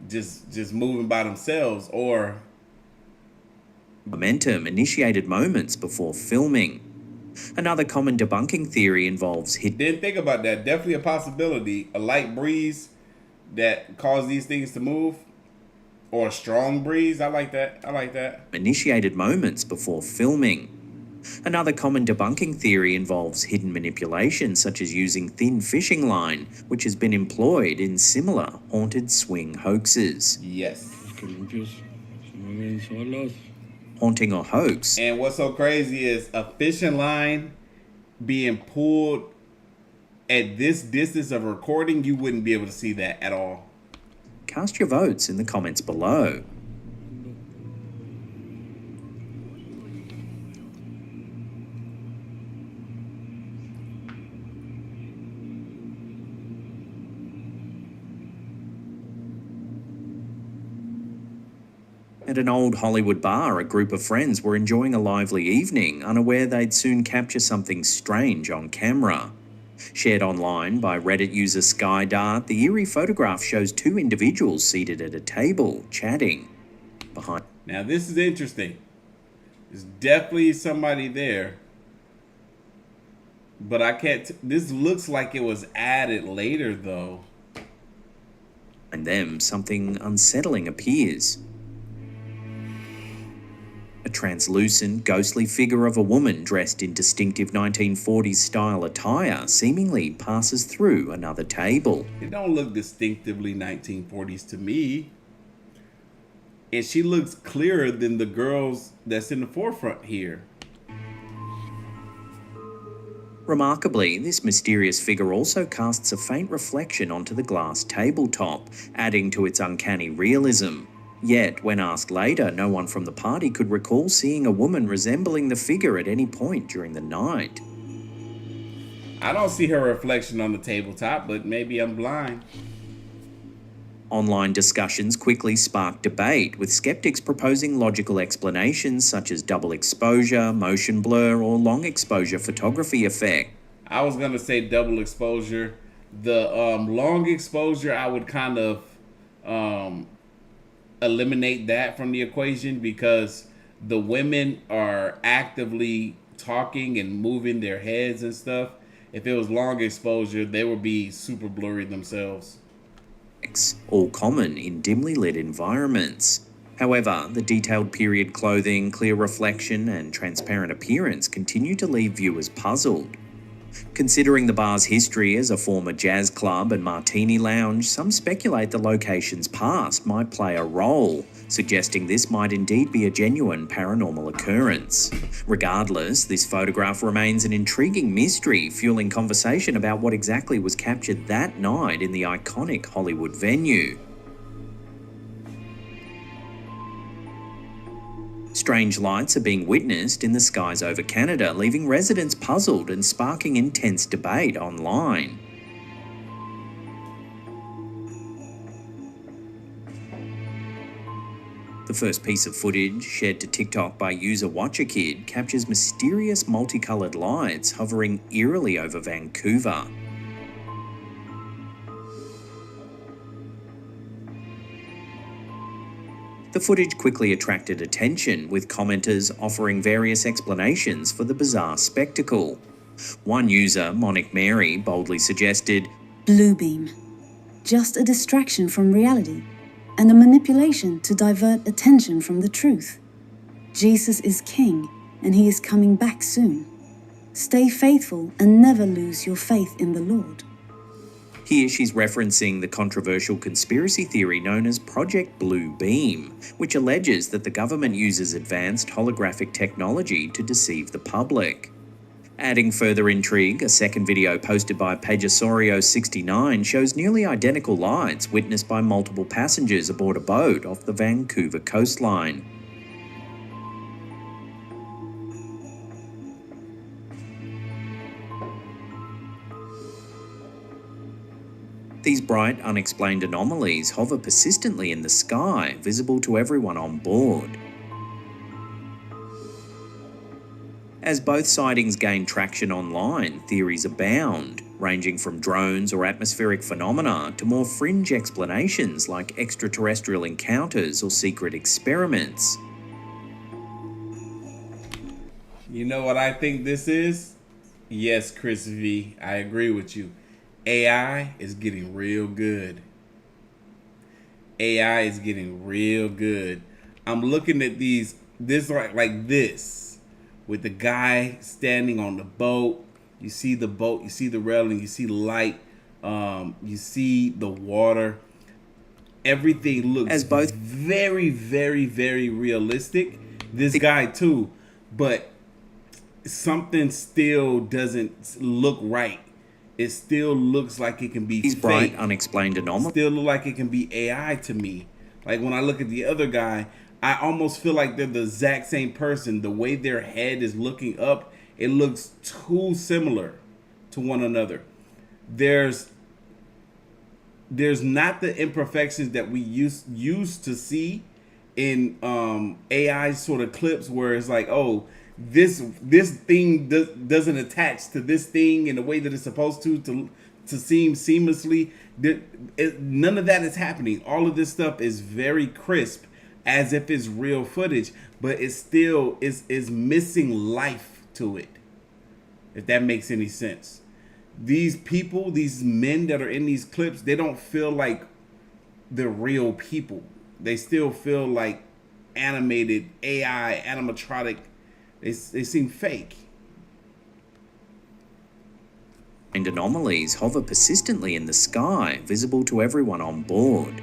just moving by themselves, or Momentum initiated moments before filming. Another common debunking theory involves didn't think about that. Definitely a possibility. A light breeze that caused these things to move, or a strong breeze. I like that. I like that. Initiated moments before filming. Another common debunking theory involves hidden manipulation, such as using thin fishing line, which has been employed in similar haunted swing hoaxes. Yes. Haunting or hoax. And what's so crazy is a fishing line being pulled at this distance of recording, you wouldn't be able to see that at all. Cast your votes in the comments below. At an old Hollywood bar, a group of friends were enjoying a lively evening, unaware they'd soon capture something strange on camera. Shared online by Reddit user Skydart, the eerie photograph shows two individuals seated at a table, chatting. Behind. Now this is interesting. There's definitely somebody there. But I can't... this looks like it was added later, though. And them, something unsettling appears. A translucent, ghostly figure of a woman dressed in distinctive 1940s style attire seemingly passes through another table. It don't look distinctively 1940s to me. And she looks clearer than the girls that's in the forefront here. Remarkably, this mysterious figure also casts a faint reflection onto the glass tabletop, adding to its uncanny realism. Yet, when asked later, no one from the party could recall seeing a woman resembling the figure at any point during the night. I don't see her reflection on the tabletop, but maybe I'm blind. Online discussions quickly sparked debate, with skeptics proposing logical explanations such as double exposure, motion blur, or long exposure photography effect. I was going to say double exposure. The long exposure, I would kind of eliminate that from the equation, because the women are actively talking and moving their heads and stuff. If it was long exposure, they would be super blurry themselves. All common in dimly lit environments. However, the detailed period clothing, clear reflection, and transparent appearance continue to leave viewers puzzled. Considering the bar's history as a former jazz club and martini lounge, some speculate the location's past might play a role, suggesting this might indeed be a genuine paranormal occurrence. Regardless, this photograph remains an intriguing mystery, fueling conversation about what exactly was captured that night in the iconic Hollywood venue. Strange lights are being witnessed in the skies over Canada, leaving residents puzzled and sparking intense debate online. The first piece of footage, shared to TikTok by user WatchAKid, captures mysterious multicoloured lights hovering eerily over Vancouver. The footage quickly attracted attention, with commenters offering various explanations for the bizarre spectacle. One user, Monic Mary, boldly suggested, "Blue beam. Just a distraction from reality and a manipulation to divert attention from the truth. Jesus is king and he is coming back soon. Stay faithful and never lose your faith in the Lord." Here she's referencing the controversial conspiracy theory known as Project Blue Beam, which alleges that the government uses advanced holographic technology to deceive the public. Adding further intrigue, a second video posted by Pajasorio69 shows nearly identical lights witnessed by multiple passengers aboard a boat off the Vancouver coastline. These bright, unexplained anomalies hover persistently in the sky, visible to everyone on board. As both sightings gain traction online, theories abound, ranging from drones or atmospheric phenomena to more fringe explanations like extraterrestrial encounters or secret experiments. You know what I think this is? Yes, Chris V, I agree with you. AI is getting real good. AI is getting real good. I'm looking at this like this, with the guy standing on the boat. You see the boat, you see the railing, you see the light, you see the water. Everything looks as both very, very, very realistic. This guy too, but something still doesn't look right. It still looks like it can be these fake. Bright, unexplained anomalies. Still look like it can be AI to me. Like when I look at the other guy, I almost feel like they're the exact same person. The way their head is looking up, it looks too similar to one another. There's not the imperfections that we used to see in AI sort of clips where it's like, oh, this thing doesn't attach to this thing in the way that it's supposed to seem seamlessly. None of that is happening. All of this stuff is very crisp, as if it's real footage, but it still is missing life to it, if that makes any sense. These people, these men that are in these clips, they don't feel like they're real people. They still feel like animated AI, animatronic. They seem fake. And anomalies hover persistently in the sky, visible to everyone on board.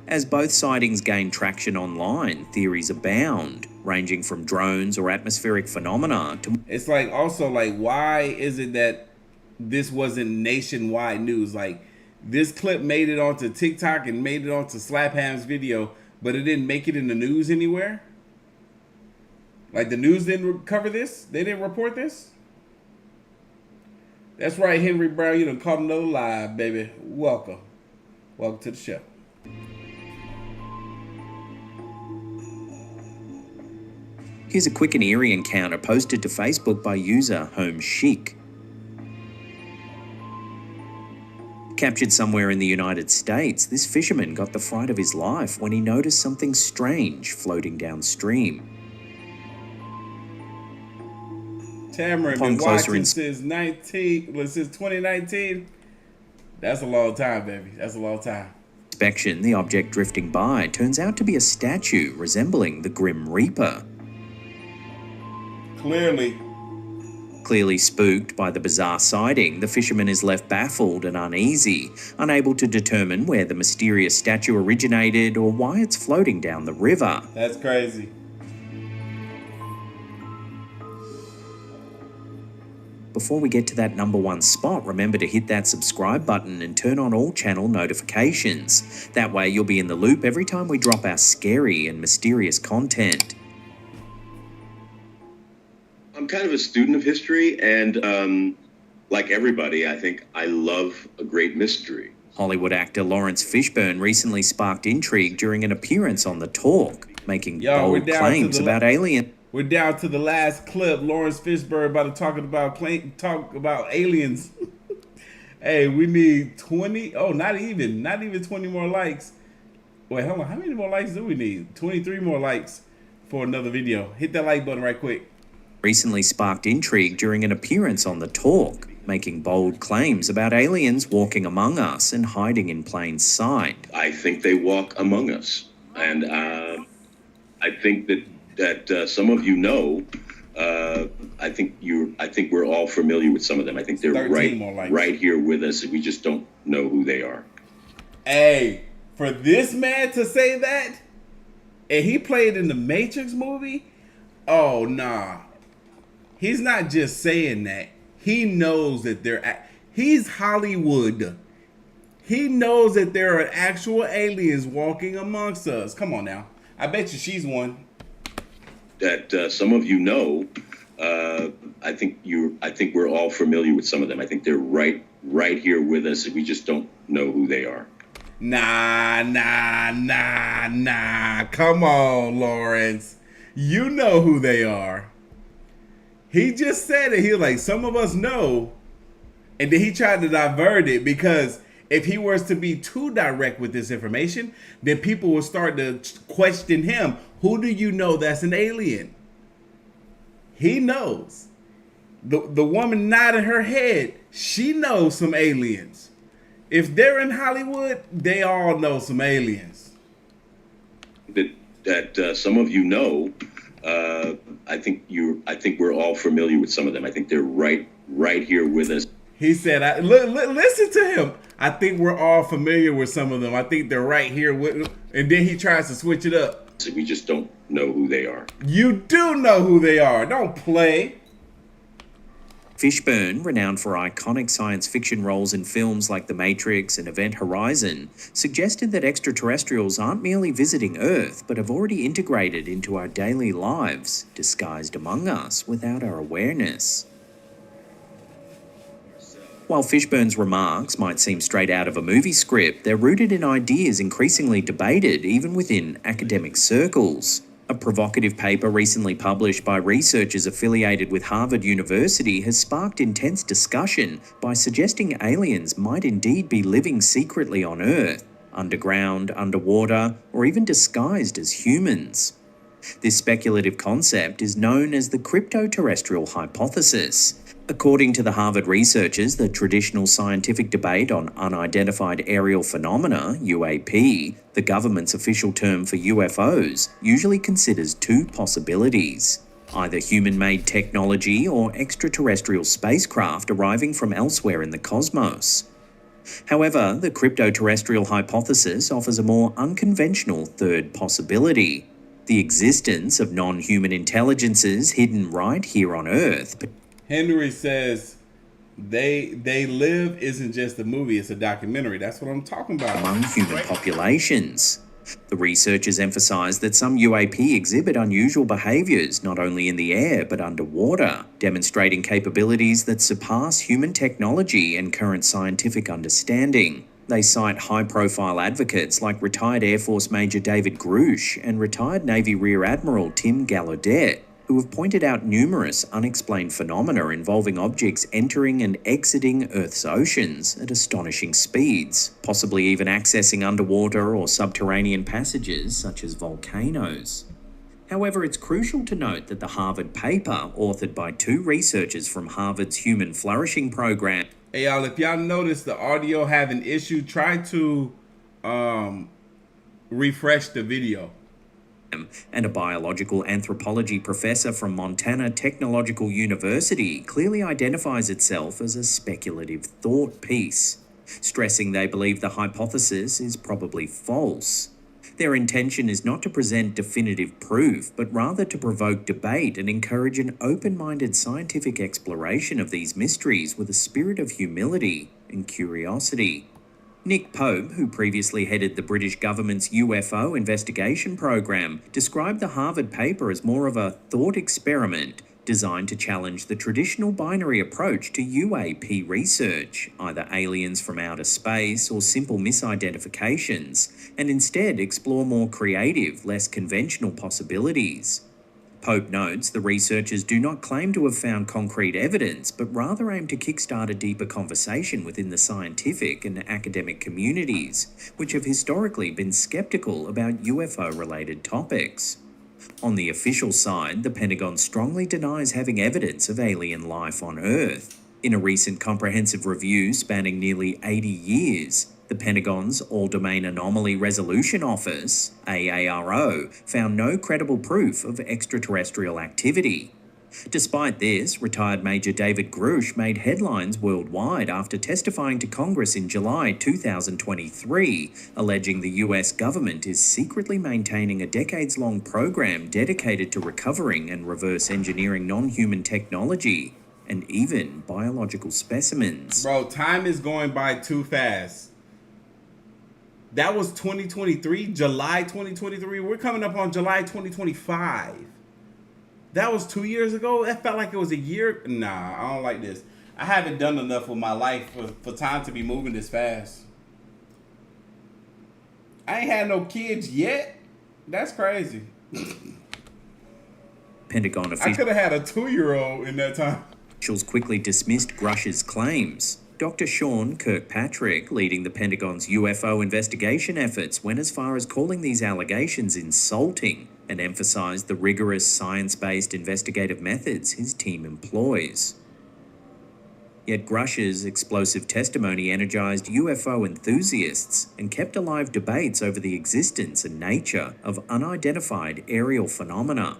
As both sightings gain traction online, theories abound, ranging from drones or atmospheric phenomena to... It's like also like, why is it that this wasn't nationwide news? Like, this clip made it onto TikTok and made it onto Slapham's video, but it didn't make it in the news anywhere? Like, the news didn't cover this? They didn't report this? That's right, Henry Brown. You done caught another live, baby. Welcome. Welcome to the show. Here's a quick and eerie encounter posted to Facebook by user Home Chic. Captured somewhere in the United States, this fisherman got the fright of his life when he noticed something strange floating downstream. Tamara been watching since 2019. That's a long time, baby. That's a long time. Inspection, the object drifting by turns out to be a statue resembling the Grim Reaper. Clearly spooked by the bizarre sighting, the fisherman is left baffled and uneasy, unable to determine where the mysterious statue originated or why it's floating down the river. That's crazy. Before we get to that #1 spot, remember to hit that subscribe button and turn on all channel notifications. That way you'll be in the loop every time we drop our scary and mysterious content. I'm kind of a student of history, and like everybody, I think I love a great mystery. Hollywood actor Lawrence Fishburne recently sparked intrigue during an appearance on The Talk, making bold claims about aliens. We're down to the last clip. Lawrence Fishburne about to talk about aliens. Hey, we need 20. Oh, not even 20 more likes. Wait, hold on. How many more likes do we need? 23 more likes for another video. Hit that like button right quick. Recently sparked intrigue during an appearance on The Talk, making bold claims about aliens walking among us and hiding in plain sight. I think they walk among us, and I think that some of you know. I think we're all familiar with some of them. I think they're right here with us, and we just don't know who they are. Hey, for this man to say that, and he played in the Matrix movie, oh nah, he's not just saying that. He knows that he's Hollywood. He knows that there are actual aliens walking amongst us. Come on now, I bet you she's one. That some of you know. I think we're all familiar with some of them. I think they're right here with us, and we just don't know who they are. Nah. Come on, Lawrence. You know who they are. He just said it. He was like, some of us know. And then he tried to divert it, because if he was to be too direct with this information, then people will start to question him. Who do you know that's an alien? He knows. The woman nodded her head. She knows some aliens. If they're in Hollywood, they all know some aliens. That some of you know. I think we're all familiar with some of them. I think they're right here with us. He said, listen to him. I think we're all familiar with some of them. I think they're right here with. And then he tries to switch it up. We just don't know who they are. You do know who they are. Don't play. Fishburne, renowned for iconic science fiction roles in films like The Matrix and Event Horizon, suggested that extraterrestrials aren't merely visiting Earth, but have already integrated into our daily lives, disguised among us without our awareness. While Fishburne's remarks might seem straight out of a movie script, they're rooted in ideas increasingly debated even within academic circles. A provocative paper recently published by researchers affiliated with Harvard University has sparked intense discussion by suggesting aliens might indeed be living secretly on Earth, underground, underwater, or even disguised as humans. This speculative concept is known as the cryptoterrestrial hypothesis. According to the Harvard researchers, the traditional scientific debate on unidentified aerial phenomena, UAP, the government's official term for UFOs, usually considers two possibilities: either human-made technology or extraterrestrial spacecraft arriving from elsewhere in the cosmos. However, the cryptoterrestrial hypothesis offers a more unconventional third possibility: the existence of non-human intelligences hidden right here on Earth. Henry says They Live isn't just a movie, it's a documentary. That's what I'm talking about. Among human populations. The researchers emphasize that some UAP exhibit unusual behaviors not only in the air but underwater, demonstrating capabilities that surpass human technology and current scientific understanding. They cite high-profile advocates like retired Air Force Major David Grush and retired Navy Rear Admiral Tim Gallaudet, who have pointed out numerous unexplained phenomena involving objects entering and exiting Earth's oceans at astonishing speeds, possibly even accessing underwater or subterranean passages such as volcanoes. However, it's crucial to note that the Harvard paper, authored by two researchers from Harvard's Human Flourishing Program. Hey y'all, if y'all notice the audio have an issue, try to refresh the video. And a biological anthropology professor from Montana Technological University clearly identifies itself as a speculative thought piece, stressing they believe the hypothesis is probably false. Their intention is not to present definitive proof, but rather to provoke debate and encourage an open-minded scientific exploration of these mysteries with a spirit of humility and curiosity. Nick Pope, who previously headed the British government's UFO investigation program, described the Harvard paper as more of a thought experiment, designed to challenge the traditional binary approach to UAP research, either aliens from outer space or simple misidentifications, and instead explore more creative, less conventional possibilities. Pope notes the researchers do not claim to have found concrete evidence, but rather aim to kickstart a deeper conversation within the scientific and academic communities, which have historically been skeptical about UFO-related topics. On the official side, the Pentagon strongly denies having evidence of alien life on Earth. In a recent comprehensive review spanning nearly 80 years, the Pentagon's All-Domain Anomaly Resolution Office, AARO, found no credible proof of extraterrestrial activity. Despite this, retired Major David Grush made headlines worldwide after testifying to Congress in July 2023, alleging the US government is secretly maintaining a decades-long program dedicated to recovering and reverse engineering non-human technology and even biological specimens. Bro, time is going by too fast. That was 2023, July 2023. We're coming up on July 2025. That was 2 years ago? That felt like it was a year. Nah, I don't like this. I haven't done enough with my life for time to be moving this fast. I ain't had no kids yet. That's crazy. Pentagon I could have had a 2-year-old in that time. Officials quickly dismissed Grush's claims. Dr. Sean Kirkpatrick, leading the Pentagon's UFO investigation efforts, went as far as calling these allegations insulting and emphasized the rigorous science-based investigative methods his team employs. Yet Grush's explosive testimony energized UFO enthusiasts and kept alive debates over the existence and nature of unidentified aerial phenomena.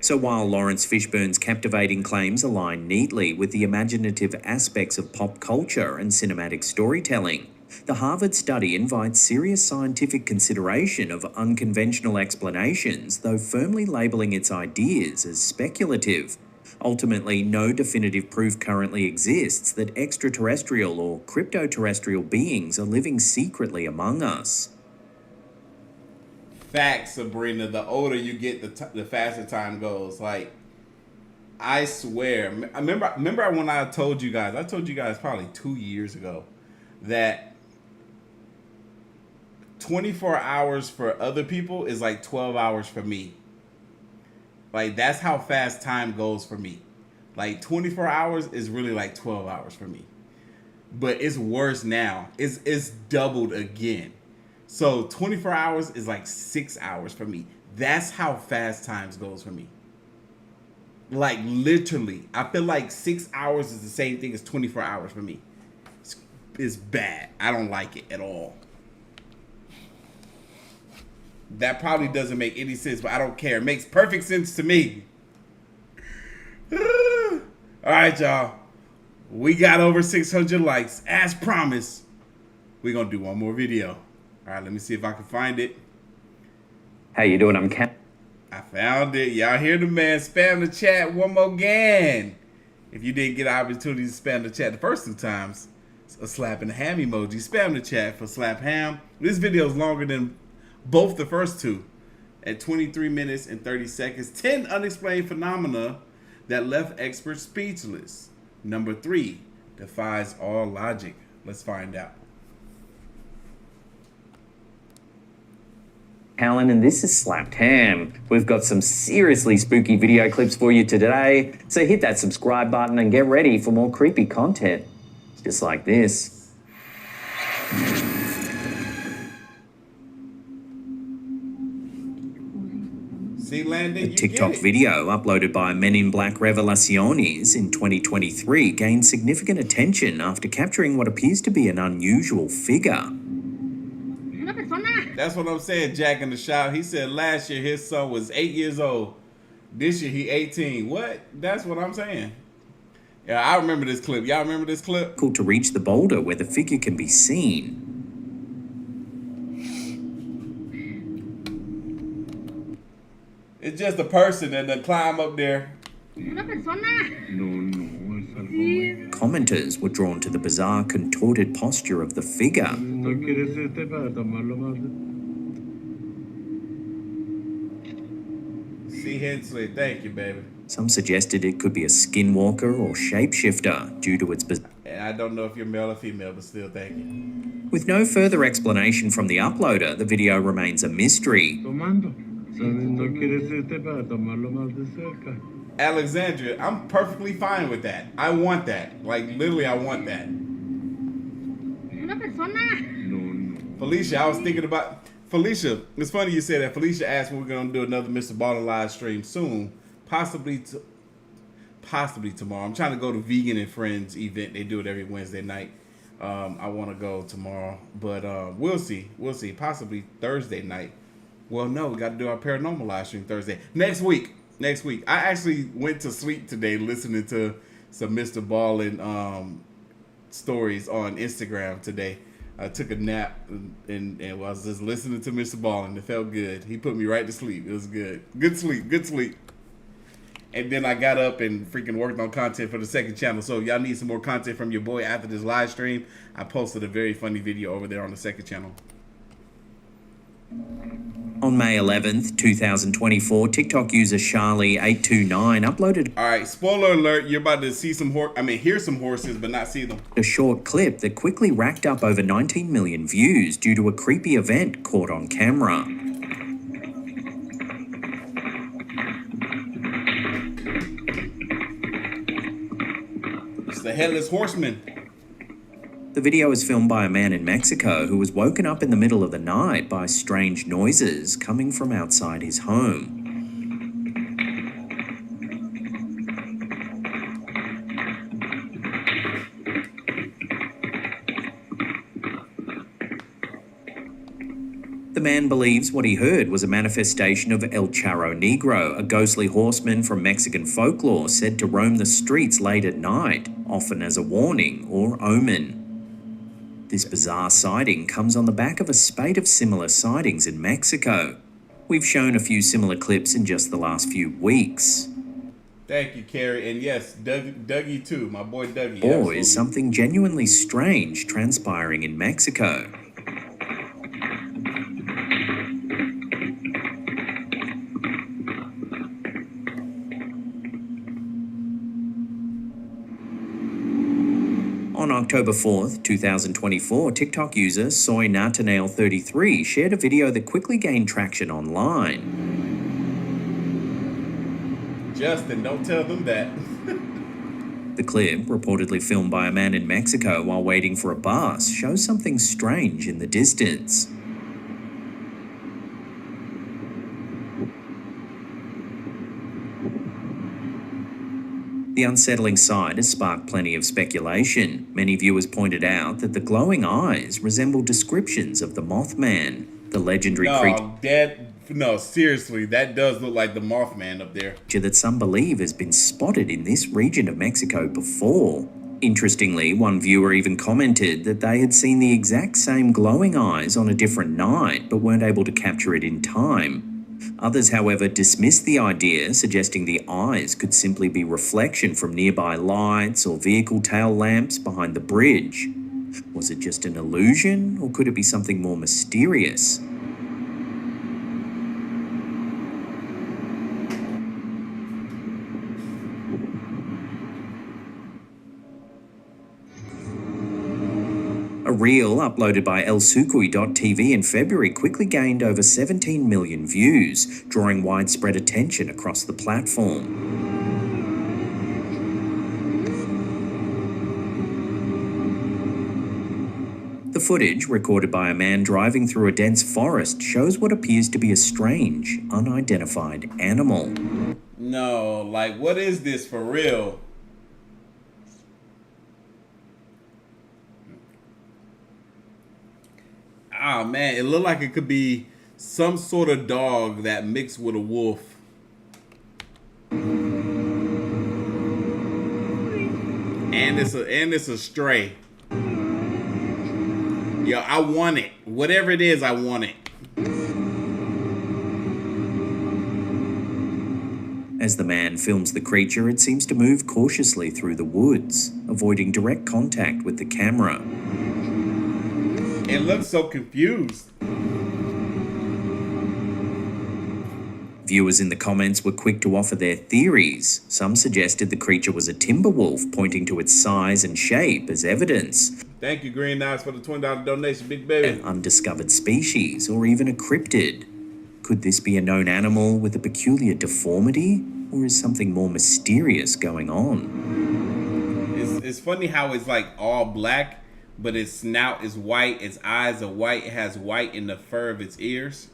So while Lawrence Fishburne's captivating claims align neatly with the imaginative aspects of pop culture and cinematic storytelling, the Harvard study invites serious scientific consideration of unconventional explanations, though firmly labeling its ideas as speculative. Ultimately, no definitive proof currently exists that extraterrestrial or cryptoterrestrial beings are living secretly among us. Facts, Sabrina. The older you get, the faster time goes. Like, I swear. I remember when I told you guys probably 2 years ago that 24 hours for other people is like 12 hours for me. Like, that's how fast time goes for me. Like, 24 hours is really like 12 hours for me. But it's worse now. It's doubled again. So 24 hours is like 6 hours for me. That's how fast time goes for me. Like, literally. I feel like 6 hours is the same thing as 24 hours for me. It's bad. I don't like it at all. That probably doesn't make any sense, but I don't care. It makes perfect sense to me. All right, y'all. We got over 600 likes. As promised, we're going to do one more video. All right, let me see if I can find it. How you doing? I'm I found it. Y'all hear the man spam the chat one more again. If you didn't get an opportunity to spam the chat the first 2 times, a slap and a ham emoji. Spam the chat for slap ham. This video is longer than both the first 2 at 23 minutes and 30 seconds. 10 unexplained phenomena that left experts speechless. Number 3 defies all logic. Let's find out. Alan, and this is Slapped Ham. We've got some seriously spooky video clips for you today, so hit that subscribe button and get ready for more creepy content, just like this. See, Landon, A TikTok video uploaded by Men in Black Revelaciones in 2023 gained significant attention after capturing what appears to be an unusual figure. That's what I'm saying, Jack in the Shop. He said last year his son was 8 years old. This year he 18. What? That's what I'm saying. Yeah, I remember this clip. Y'all remember this clip? To reach the boulder where the figure can be seen. It's just a person and then climb up there. Commenters were drawn to the bizarre, contorted posture of the figure. See Hensley, thank you, baby. Some suggested it could be a skinwalker or shapeshifter due to its And I don't know if you're male or female, but still thank you. With no further explanation from the uploader, the video remains a mystery. Alexandria, I'm perfectly fine with that. I want that. Like, literally, I want that. Felicia, I was thinking about... Felicia, it's funny you said that. Felicia asked when we're going to do another Mr. Ballin live stream soon. Possibly tomorrow. I'm trying to go to Vegan and Friends event. They do it every Wednesday night. I want to go tomorrow. But we'll see. We'll see. Possibly Thursday night. Well, no, we got to do our paranormal live stream Thursday. Next week. I actually went to sleep today listening to some Mr. Ballin stories on Instagram today. I took a nap and was just listening to Mr. Ballin. It felt good. He put me right to sleep. It was good. Good sleep. And then I got up and freaking worked on content for the second channel. So if y'all need some more content from your boy after this live stream, I posted a very funny video over there on the second channel. On May 11th, 2024, TikTok user Charlie829 uploaded All right, spoiler alert, you're about to see hear some horses, but not see them. A short clip that quickly racked up over 19 million views due to a creepy event caught on camera. It's the Headless Horseman. The video is filmed by a man in Mexico who was woken up in the middle of the night by strange noises coming from outside his home. The man believes what he heard was a manifestation of El Charro Negro, a ghostly horseman from Mexican folklore said to roam the streets late at night, often as a warning or omen. This bizarre sighting comes on the back of a spate of similar sightings in Mexico. We've shown a few similar clips in just the last few weeks. Thank you, Carrie. And yes, Dougie too, my boy Dougie. Or absolutely. is something genuinely strange transpiring in Mexico? On October 4th, 2024, TikTok user Soy Nathanael 33 shared a video that quickly gained traction online. Justin, don't tell them that. The clip, reportedly filmed by a man in Mexico while waiting for a bus, shows something strange in the distance. The unsettling sight has sparked plenty of speculation. Many viewers pointed out that the glowing eyes resemble descriptions of the Mothman, the legendary creature. No, seriously, that does look like the Mothman up there. That some believe has been spotted in this region of Mexico before. Interestingly, one viewer even commented that they had seen the exact same glowing eyes on a different night, but weren't able to capture it in time. Others, however, dismissed the idea, suggesting the eyes could simply be reflection from nearby lights or vehicle tail lamps behind the bridge. Was it just an illusion, or could it be something more mysterious? A reel uploaded by elsukui.tv in February quickly gained over 17 million views, drawing widespread attention across the platform. The footage, recorded by a man driving through a dense forest, shows what appears to be a strange, unidentified animal. No, like, what is this for real? Oh man, it looked like it could be some sort of dog that mixed with a wolf. And it's a stray. Yo, I want it. Whatever it is, I want it. As the man films the creature, it seems to move cautiously through the woods, avoiding direct contact with the camera. It looks so confused. Viewers in the comments were quick to offer their theories. Some suggested the creature was a timber wolf, pointing to its size and shape as evidence. Thank you, Green Eyes, for the $20 donation, big baby. An undiscovered species, or even a cryptid. Could this be a known animal with a peculiar deformity, or is something more mysterious going on? It's funny how it's like all black, but its snout is white, its eyes are white, it has white in the fur of its ears.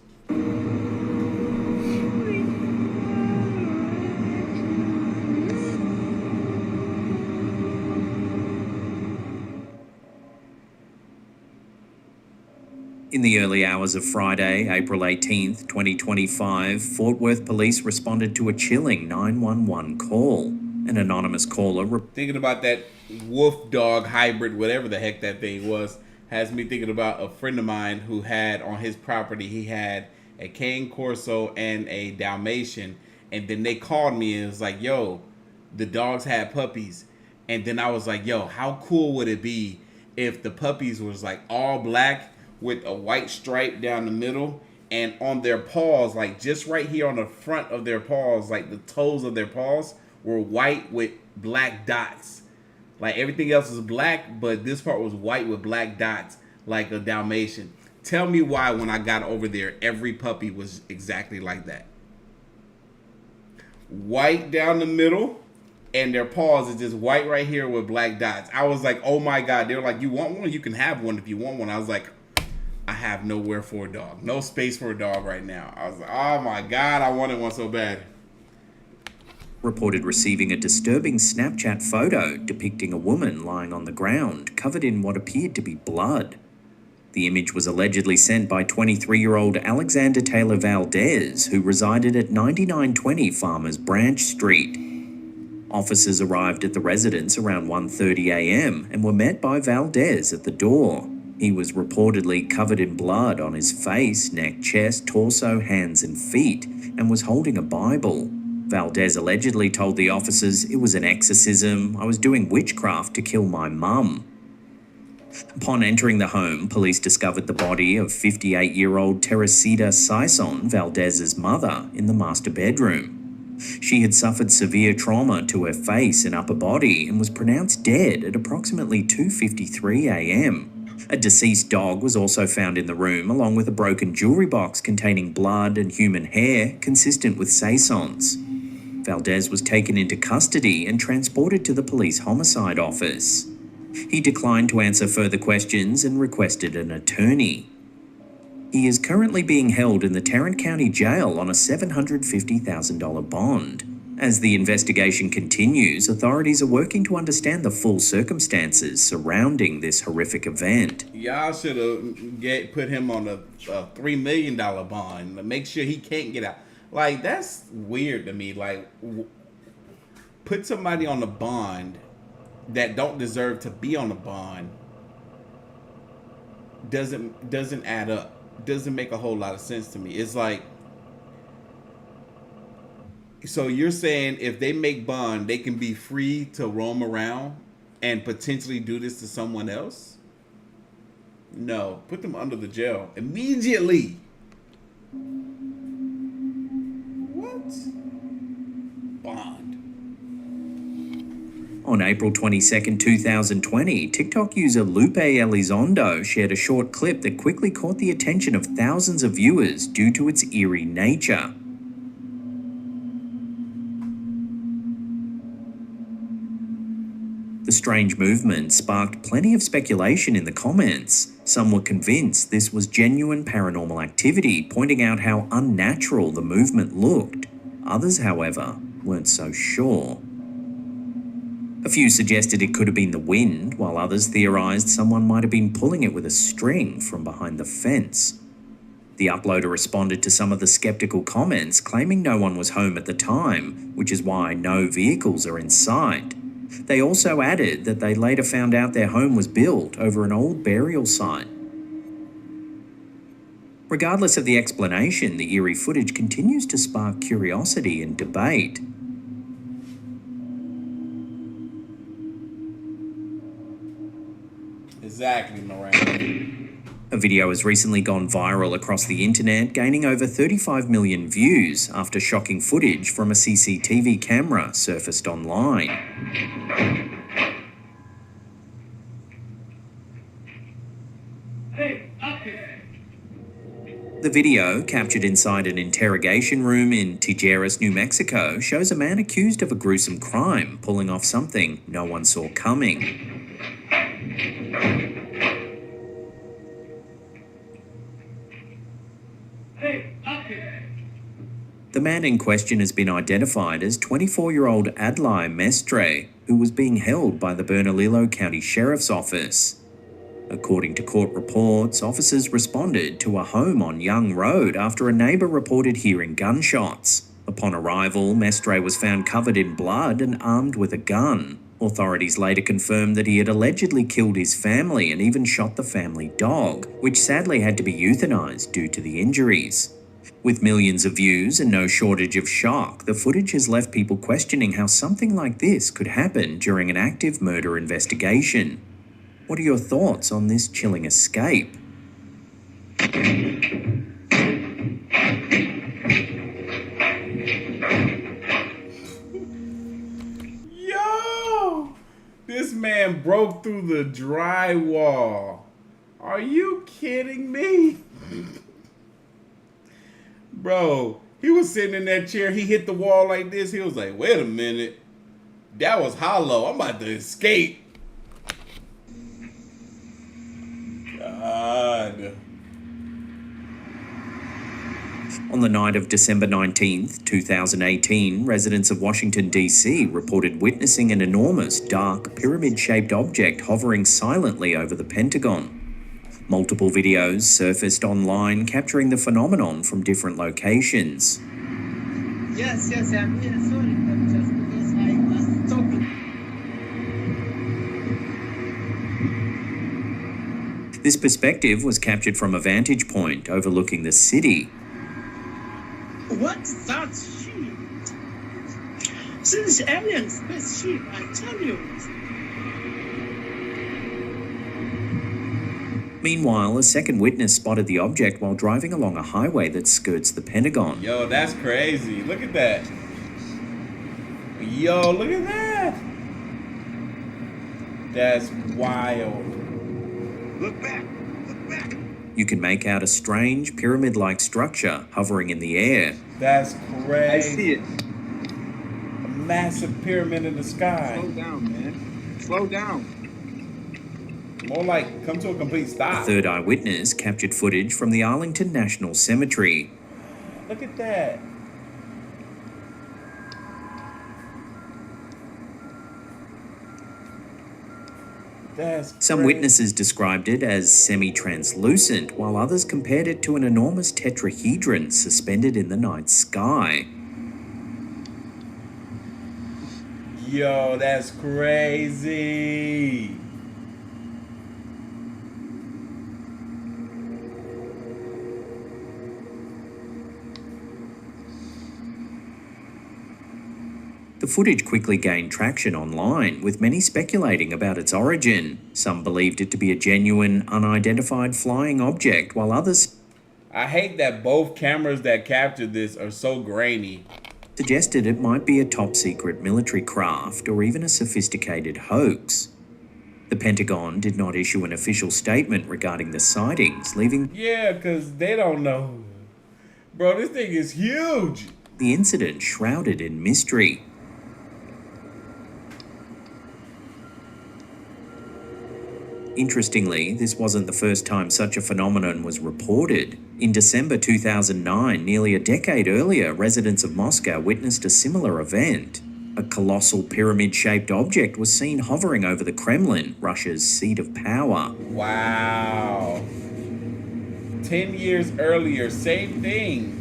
In the early hours of Friday, April 18th, 2025, Fort Worth police responded to a chilling 911 call. An anonymous caller... Thinking about that wolf dog hybrid, whatever the heck that thing was, has me thinking about a friend of mine who had on his property, he had a Cane Corso and a Dalmatian. And then they called me and was like, yo, the dogs had puppies. And then I was like, yo, how cool would it be if the puppies was like all black with a white stripe down the middle, and on their paws, like just right here on the front of their paws, like the toes of their paws were white with black dots. Like everything else was black, but this part was white with black dots, like a Dalmatian. Tell me why when I got over there, every puppy was exactly like that. White down the middle, and their paws is just white right here with black dots. I was like, oh my God. They were like, you want one? You can have one if you want one. I was like, I have nowhere for a dog. No space for a dog right now. I was like, oh my God, I wanted one so bad. Reported receiving a disturbing Snapchat photo depicting a woman lying on the ground, covered in what appeared to be blood. The image was allegedly sent by 23-year-old Alexander Taylor Valdez, who resided at 9920 Farmers Branch Street. Officers arrived at the residence around 1:30 a.m. and were met by Valdez at the door. He was reportedly covered in blood on his face, neck, chest, torso, hands, and feet, and was holding a Bible. Valdez allegedly told the officers it was an exorcism. I was doing witchcraft to kill my mum. Upon entering the home, police discovered the body of 58-year-old Teresita Sison, Valdez's mother, in the master bedroom. She had suffered severe trauma to her face and upper body and was pronounced dead at approximately 2:53 a.m. A deceased dog was also found in the room, along with a broken jewelry box containing blood and human hair, consistent with Sison's. Valdez was taken into custody and transported to the police homicide office. He declined to answer further questions and requested an attorney. He is currently being held in the Tarrant County Jail on a $750,000 bond. As the investigation continues, authorities are working to understand the full circumstances surrounding this horrific event. Y'all should have put him on a $3 million bond to make sure he can't get out. Like, that's weird to me. Like, put somebody on a bond that don't deserve to be on a bond doesn't add up. Doesn't make a whole lot of sense to me. It's like, so you're saying if they make bond, they can be free to roam around and potentially do this to someone else? No, put them under the jail immediately. What? Bond. On April 22, 2020, TikTok user Lupe Elizondo shared a short clip that quickly caught the attention of thousands of viewers due to its eerie nature. The strange movement sparked plenty of speculation in the comments. Some were convinced this was genuine paranormal activity, pointing out how unnatural the movement looked. Others, however, weren't so sure. A few suggested it could have been the wind, while others theorized someone might have been pulling it with a string from behind the fence. The uploader responded to some of the skeptical comments, claiming no one was home at the time, which is why no vehicles are in sight. They also added that they later found out their home was built over an old burial site. Regardless of the explanation, the eerie footage continues to spark curiosity and debate. Exactly, Miranda. A video has recently gone viral across the internet, gaining over 35 million views after shocking footage from a CCTV camera surfaced online. The video, captured inside an interrogation room in Tijeras, New Mexico, shows a man accused of a gruesome crime pulling off something no one saw coming. The man in question has been identified as 24-year-old Adlai Mestre, who was being held by the Bernalillo County Sheriff's Office. According to court reports, officers responded to a home on Young Road after a neighbour reported hearing gunshots. Upon arrival, Mestre was found covered in blood and armed with a gun. Authorities later confirmed that he had allegedly killed his family and even shot the family dog, which sadly had to be euthanized due to the injuries. With millions of views and no shortage of shock, the footage has left people questioning how something like this could happen during an active murder investigation. What are your thoughts on this chilling escape? Yo! This man broke through the drywall. Are you kidding me? Bro, he was sitting in that chair. He hit the wall like this. He was like, wait a minute. That was hollow. I'm about to escape. God. On the night of December 19th, 2018, residents of Washington, D.C. reported witnessing an enormous, dark, pyramid-shaped object hovering silently over the Pentagon. Multiple videos surfaced online capturing the phenomenon from different locations. Yes, I'm here. Sorry, but just because I was talking. This perspective was captured from a vantage point overlooking the city. What's that ship? This alien spaceship, I tell you. Meanwhile, a second witness spotted the object while driving along a highway that skirts the Pentagon. Yo, that's crazy. Look at that. Yo, look at that. That's wild. Look back. Look back. You can make out a strange pyramid-like structure hovering in the air. That's crazy. I see it. A massive pyramid in the sky. Slow down, man. Slow down. More like come to a complete A stop. third eyewitness captured footage from the Arlington National Cemetery. Look at that. That's Some crazy. witnesses described it as semi-translucent, while others compared it to an enormous tetrahedron suspended in the night sky. Yo, that's crazy. The footage quickly gained traction online, with many speculating about its origin. Some believed it to be a genuine, unidentified flying object, while others I hate that both cameras that captured this are so grainy. suggested it might be a top-secret military craft or even a sophisticated hoax. The Pentagon did not issue an official statement regarding the sightings, leaving Yeah, because they don't know. Bro, this thing is huge. the incident shrouded in mystery. Interestingly, this wasn't the first time such a phenomenon was reported. In December 2009, nearly a decade earlier, residents of Moscow witnessed a similar event. A colossal pyramid-shaped object was seen hovering over the Kremlin, Russia's seat of power. Wow. 10 years earlier, same thing.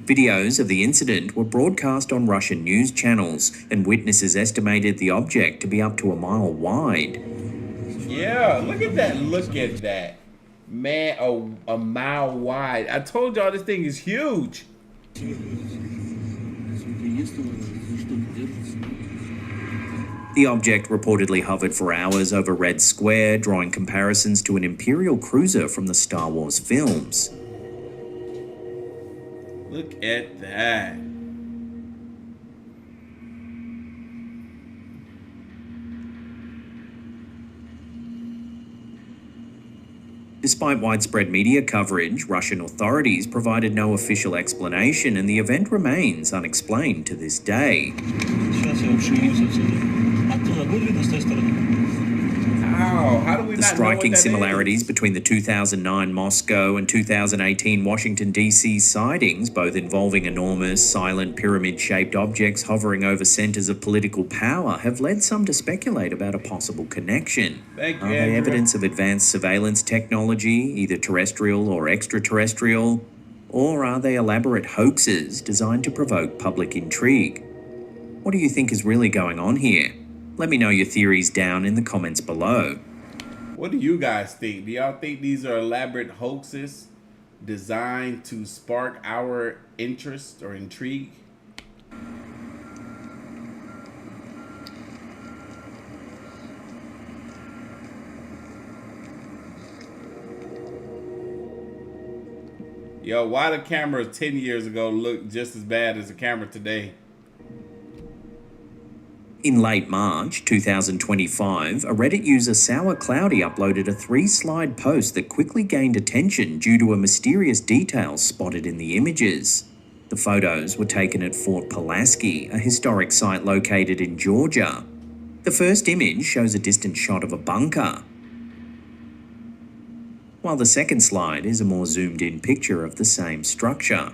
Videos of the incident were broadcast on Russian news channels, and witnesses estimated the object to be up to a mile wide. Yeah, look at that. Look at that. Man, a mile wide. I told y'all this thing is huge. The object reportedly hovered for hours over Red Square, drawing comparisons to an Imperial cruiser from the Star Wars films. Look at that. Despite widespread media coverage, Russian authorities provided no official explanation, and the event remains unexplained to this day. How do we The not striking know what that similarities is? between the 2009 Moscow and 2018 Washington, D.C. sightings, both involving enormous, silent, pyramid-shaped objects hovering over centers of political power, have led some to speculate about a possible connection. Thank you, Are they Andrew. evidence of advanced surveillance technology, either terrestrial or extraterrestrial? Or are they elaborate hoaxes designed to provoke public intrigue? What do you think is really going on here? Let me know your theories down in the comments below. What do you guys think? Do y'all think these are elaborate hoaxes designed to spark our interest or intrigue? Yo, why the camera 10 years ago looked just as bad as the camera today? In late March 2025, a Reddit user Sour Cloudy uploaded a 3-slide post that quickly gained attention due to a mysterious detail spotted in the images. The photos were taken at Fort Pulaski, a historic site located in Georgia. The first image shows a distant shot of a bunker, while the second slide is a more zoomed-in picture of the same structure.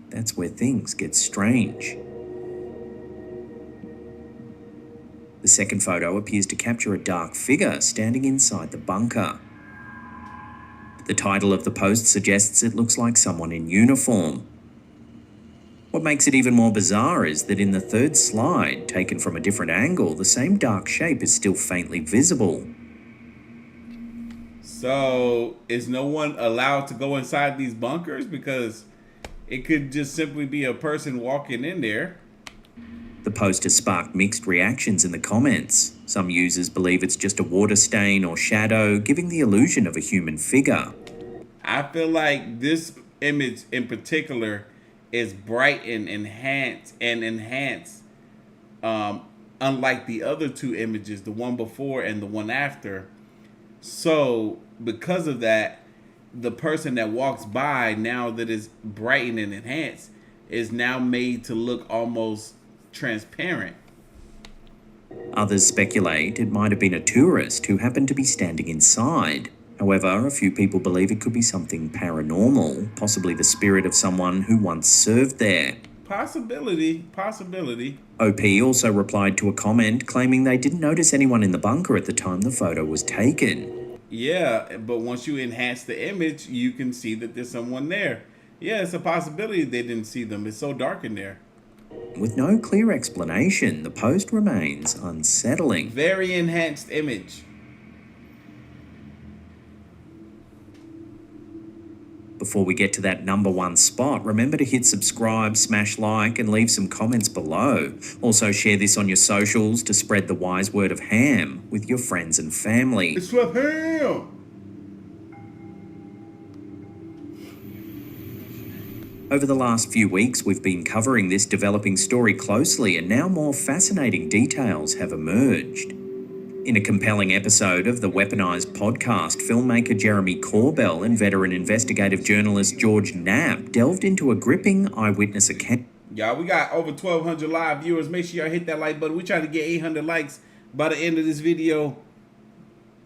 That's where things get strange. The second photo appears to capture a dark figure standing inside the bunker. The title of the post suggests it looks like someone in uniform. What makes it even more bizarre is that in the third slide, taken from a different angle, the same dark shape is still faintly visible. So, is no one allowed to go inside these bunkers? Because it could just simply be a person walking in there. The post has sparked mixed reactions in the comments. Some users believe it's just a water stain or shadow, giving the illusion of a human figure. I feel like this image in particular is bright and enhanced, unlike the other two images, the one before and the one after. So, because of that, the person that walks by, now that is brightened and enhanced, is now made to look almost transparent. Others speculate it might have been a tourist who happened to be standing inside. However, a few people believe it could be something paranormal, possibly the spirit of someone who once served there. Possibility. OP also replied to a comment claiming they didn't notice anyone in the bunker at the time the photo was taken. Yeah, but once you enhance the image, you can see that there's someone there. Yeah, it's a possibility they didn't see them. It's so dark in there. With no clear explanation, the post remains unsettling. Very enhanced image. Before we get to that #1 spot, remember to hit subscribe, smash like, and leave some comments below. Also share this on your socials to spread the wise word of ham with your friends and family. It's Slap Ham! Over the last few weeks, we've been covering this developing story closely, and now more fascinating details have emerged. In a compelling episode of the Weaponized podcast, filmmaker Jeremy Corbell and veteran investigative journalist George Knapp delved into a gripping eyewitness account. Y'all, we got over 1,200 live viewers. Make sure y'all hit that like button. We're trying to get 800 likes by the end of this video.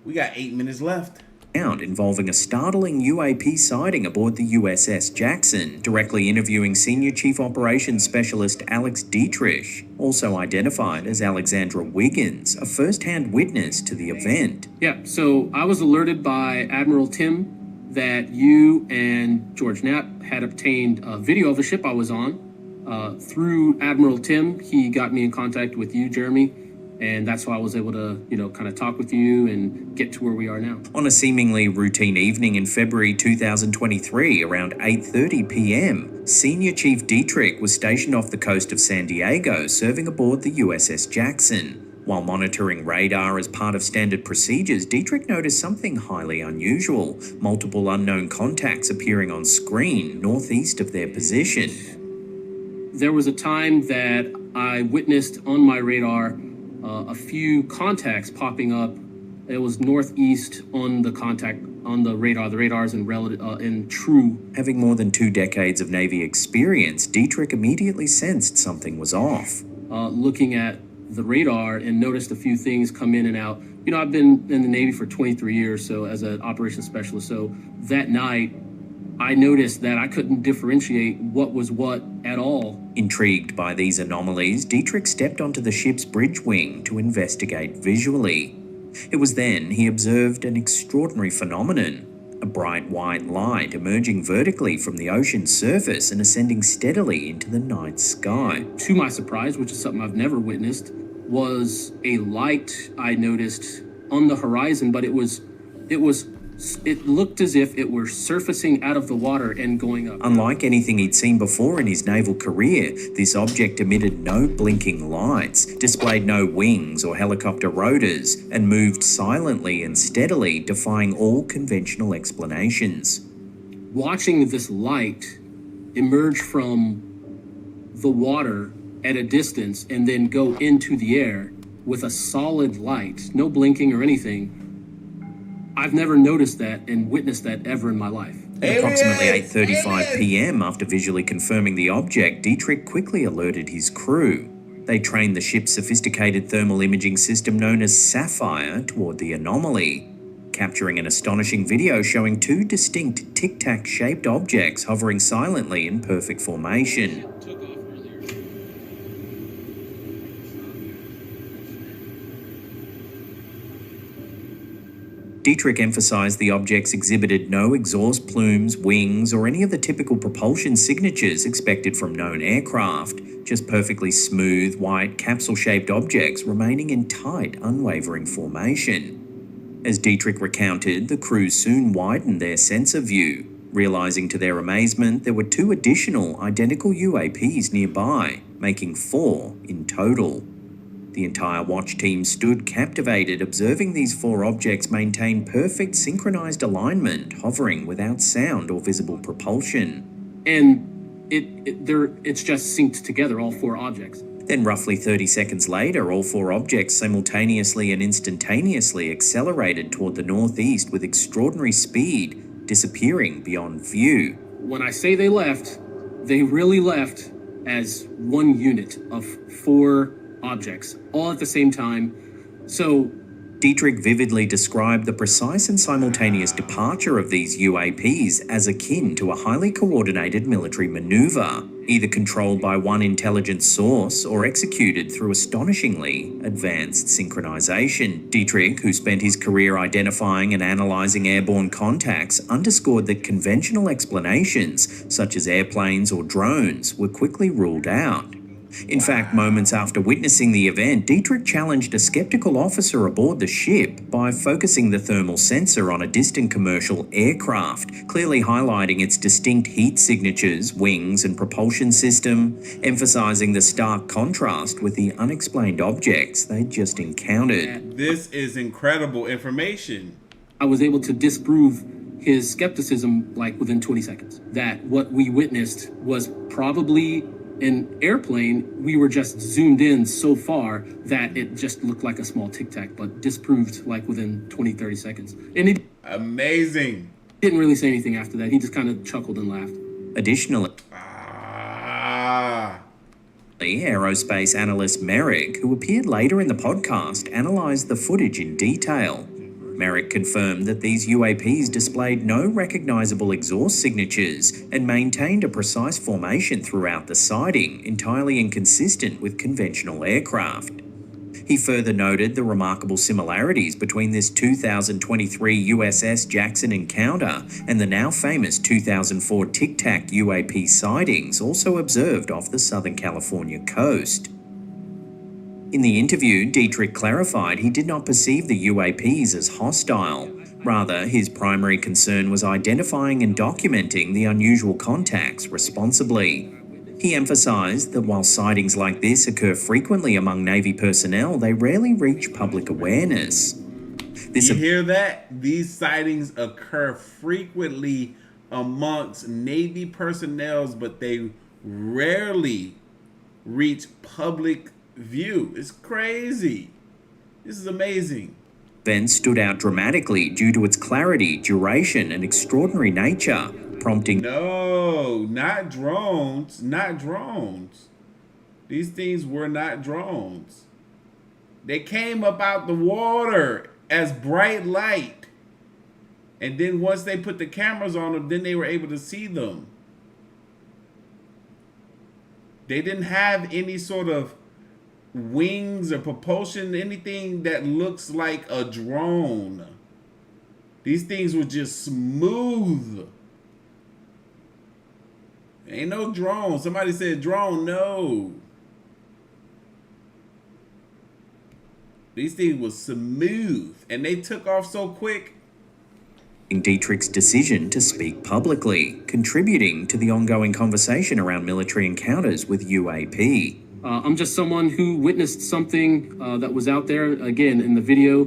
We got 8 minutes left. Involving a startling UAP sighting aboard the USS Jackson, directly interviewing Senior Chief Operations Specialist Alex Dietrich, also identified as Alexandra Wiggins, a first-hand witness to the event. Yeah, so I was alerted by Admiral Tim that you and George Knapp had obtained a video of a ship I was on. Through Admiral Tim, he got me in contact with you, Jeremy, and that's why I was able to, kind of talk with you and get to where we are now. On a seemingly routine evening in February 2023, around 8:30 p.m., Senior Chief Dietrich was stationed off the coast of San Diego, serving aboard the USS Jackson. While monitoring radar as part of standard procedures, Dietrich noticed something highly unusual: multiple unknown contacts appearing on screen northeast of their position. There was a time that I witnessed on my radar a few contacts popping up. It was northeast on the contact on the radar. The radar's in true. Having more than 2 decades of Navy experience, Dietrich immediately sensed something was off. Looking at the radar and noticed a few things come in and out. You know, I've been in the Navy for 23 years, so as an operations specialist. So that night, I noticed that I couldn't differentiate what was what at all. Intrigued by these anomalies, Dietrich stepped onto the ship's bridge wing to investigate visually. It was then he observed an extraordinary phenomenon: a bright white light emerging vertically from the ocean's surface and ascending steadily into the night sky. To my surprise, which is something I've never witnessed, was a light I noticed on the horizon, but it looked as if it were surfacing out of the water and going up. Unlike anything he'd seen before in his naval career, this object emitted no blinking lights, displayed no wings or helicopter rotors, and moved silently and steadily, defying all conventional explanations. Watching this light emerge from the water at a distance and then go into the air with a solid light, no blinking or anything, I've never noticed that and witnessed that ever in my life. At approximately 8:35 p.m., after visually confirming the object, Dietrich quickly alerted his crew. They trained the ship's sophisticated thermal imaging system known as Sapphire toward the anomaly, capturing an astonishing video showing 2 distinct tic-tac shaped objects hovering silently in perfect formation. Dietrich emphasized the objects exhibited no exhaust plumes, wings, or any of the typical propulsion signatures expected from known aircraft, just perfectly smooth, white, capsule-shaped objects remaining in tight, unwavering formation. As Dietrich recounted, the crew soon widened their sensor view, realizing to their amazement there were 2 additional identical UAPs nearby, making 4 in total. The entire watch team stood captivated, observing these 4 objects maintain perfect synchronized alignment, hovering without sound or visible propulsion. And it's just synced together, all 4 objects. Then roughly 30 seconds later, all 4 objects simultaneously and instantaneously accelerated toward the northeast with extraordinary speed, disappearing beyond view. When I say they left, they really left as one unit of 4 objects, all at the same time. So Dietrich vividly described the precise and simultaneous departure of these UAPs as akin to a highly coordinated military maneuver, either controlled by one intelligent source or executed through astonishingly advanced synchronization. Dietrich, who spent his career identifying and analyzing airborne contacts, underscored that conventional explanations, such as airplanes or drones, were quickly ruled out. In fact, moments after witnessing the event, Dietrich challenged a skeptical officer aboard the ship by focusing the thermal sensor on a distant commercial aircraft, clearly highlighting its distinct heat signatures, wings, and propulsion system, emphasizing the stark contrast with the unexplained objects they'd just encountered. This is incredible information. I was able to disprove his skepticism like within 20 seconds. That what we witnessed was probably an airplane. We were just zoomed in so far that it just looked like a small tic-tac, but disproved like within 20-30 seconds. And it amazing. Didn't really say anything after that. He just kind of chuckled and laughed. Additionally, aerospace analyst Merrick, who appeared later in the podcast, analyzed the footage in detail. Merrick confirmed that these UAPs displayed no recognizable exhaust signatures and maintained a precise formation throughout the sighting, entirely inconsistent with conventional aircraft. He further noted the remarkable similarities between this 2023 USS Jackson encounter and the now famous 2004 Tic Tac UAP sightings also observed off the Southern California coast. In the interview, Dietrich clarified he did not perceive the UAPs as hostile. Rather, his primary concern was identifying and documenting the unusual contacts responsibly. He emphasised that while sightings like this occur frequently among Navy personnel, they rarely reach public awareness. You hear that? These sightings occur frequently amongst Navy personnel, but they rarely reach public view. It's crazy. This is amazing. Event stood out dramatically due to its clarity, duration, and extraordinary nature, prompting... No, not drones. Not drones. These things were not drones. They came up out the water as bright light. And then once they put the cameras on them, then they were able to see them. They didn't have any sort of wings or propulsion, anything that looks like a drone. These things were just smooth. Ain't no drone. Somebody said drone. No. These things was smooth. And they took off so quick. Dietrich's decision to speak publicly, contributing to the ongoing conversation around military encounters with UAP. I'm just someone who witnessed something that was out there, again, in the video,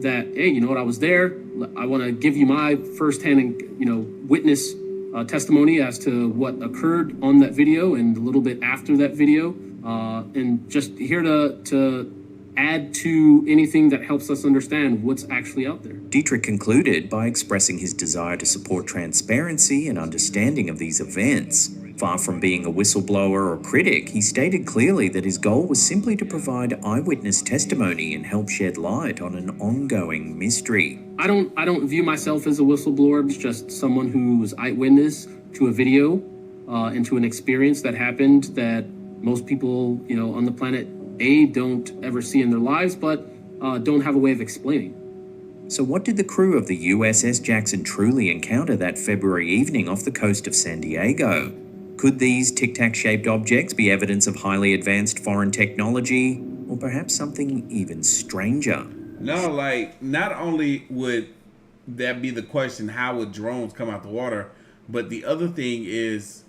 that, hey, you know what, I was there. I want to give you my firsthand, witness testimony as to what occurred on that video and a little bit after that video, and just here to add to anything that helps us understand what's actually out there. Dietrich concluded by expressing his desire to support transparency and understanding of these events. Far from being a whistleblower or critic, he stated clearly that his goal was simply to provide eyewitness testimony and help shed light on an ongoing mystery. I don't view myself as a whistleblower. It's just someone who was eyewitness to a video and to an experience that happened that most people, on the planet don't ever see in their lives, but don't have a way of explaining. So what did the crew of the USS Jackson truly encounter that February evening off the coast of San Diego? Could these tic-tac-shaped objects be evidence of highly advanced foreign technology, or perhaps something even stranger? No, not only would that be the question, how would drones come out the water, but the other thing is,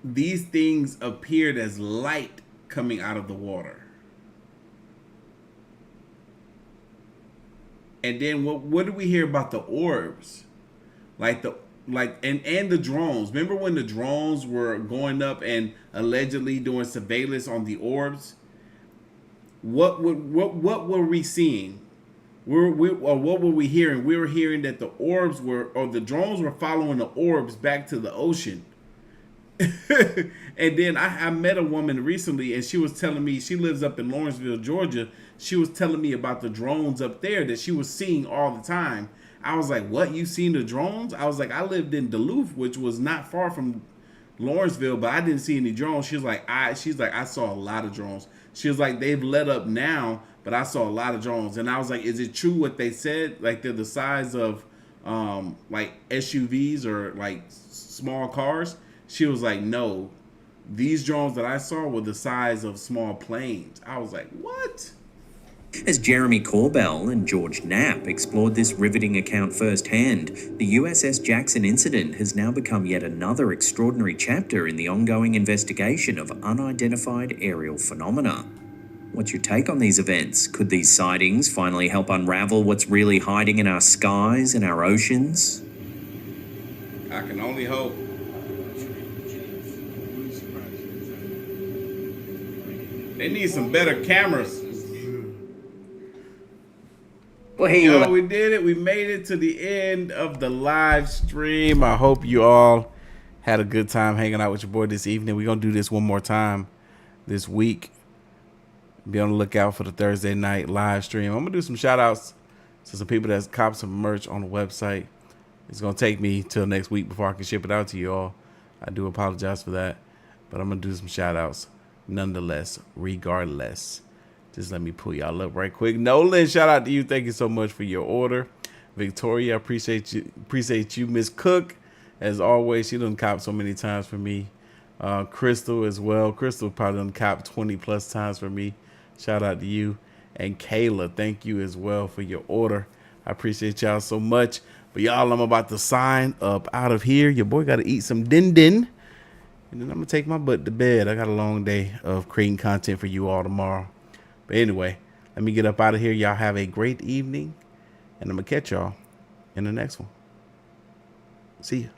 these things appeared as light coming out of the water. And then what did we hear about the orbs? And the drones. Remember when the drones were going up and allegedly doing surveillance on the orbs? What were we seeing? What were we hearing? We were hearing that the drones were following the orbs back to the ocean. And then I met a woman recently, and she was telling me, she lives up in Lawrenceville, Georgia. She was telling me about the drones up there that she was seeing all the time. I was like, what, you seen the drones? I was like, I lived in Duluth, which was not far from Lawrenceville, but I didn't see any drones. She's like, I saw a lot of drones. She was like, they've let up now, but I saw a lot of drones. And I was like, is it true what they said? Like they're the size of like SUVs or like small cars? She was like, no, these drones that I saw were the size of small planes. I was like, what? As Jeremy Corbell and George Knapp explored this riveting account firsthand, the USS Jackson incident has now become yet another extraordinary chapter in the ongoing investigation of unidentified aerial phenomena. What's your take on these events? Could these sightings finally help unravel what's really hiding in our skies and our oceans? I can only hope. They need some better cameras. Yo, we did it. We made it to the end of the live stream. I hope you all had a good time hanging out with your boy this evening. We're going to do this one more time this week. Be on the lookout for the Thursday night live stream. I'm going to do some shout outs to some people that's copped some merch on the website. It's going to take me till next week before I can ship it out to you all. I do apologize for that, but I'm going to do some shout outs nonetheless, regardless. Just let me pull y'all up right quick. Nolan, shout out to you. Thank you so much for your order. Victoria, appreciate you. Miss Cook, as always, she done copped so many times for me. Crystal as well. Crystal probably done copped 20 plus times for me. Shout out to you. And Kayla, thank you as well for your order. I appreciate y'all so much. But y'all, I'm about to sign up out of here. Your boy got to eat some din-din. And then I'm going to take my butt to bed. I got a long day of creating content for you all tomorrow. But anyway, let me get up out of here. Y'all have a great evening. And I'm going to catch y'all in the next one. See ya.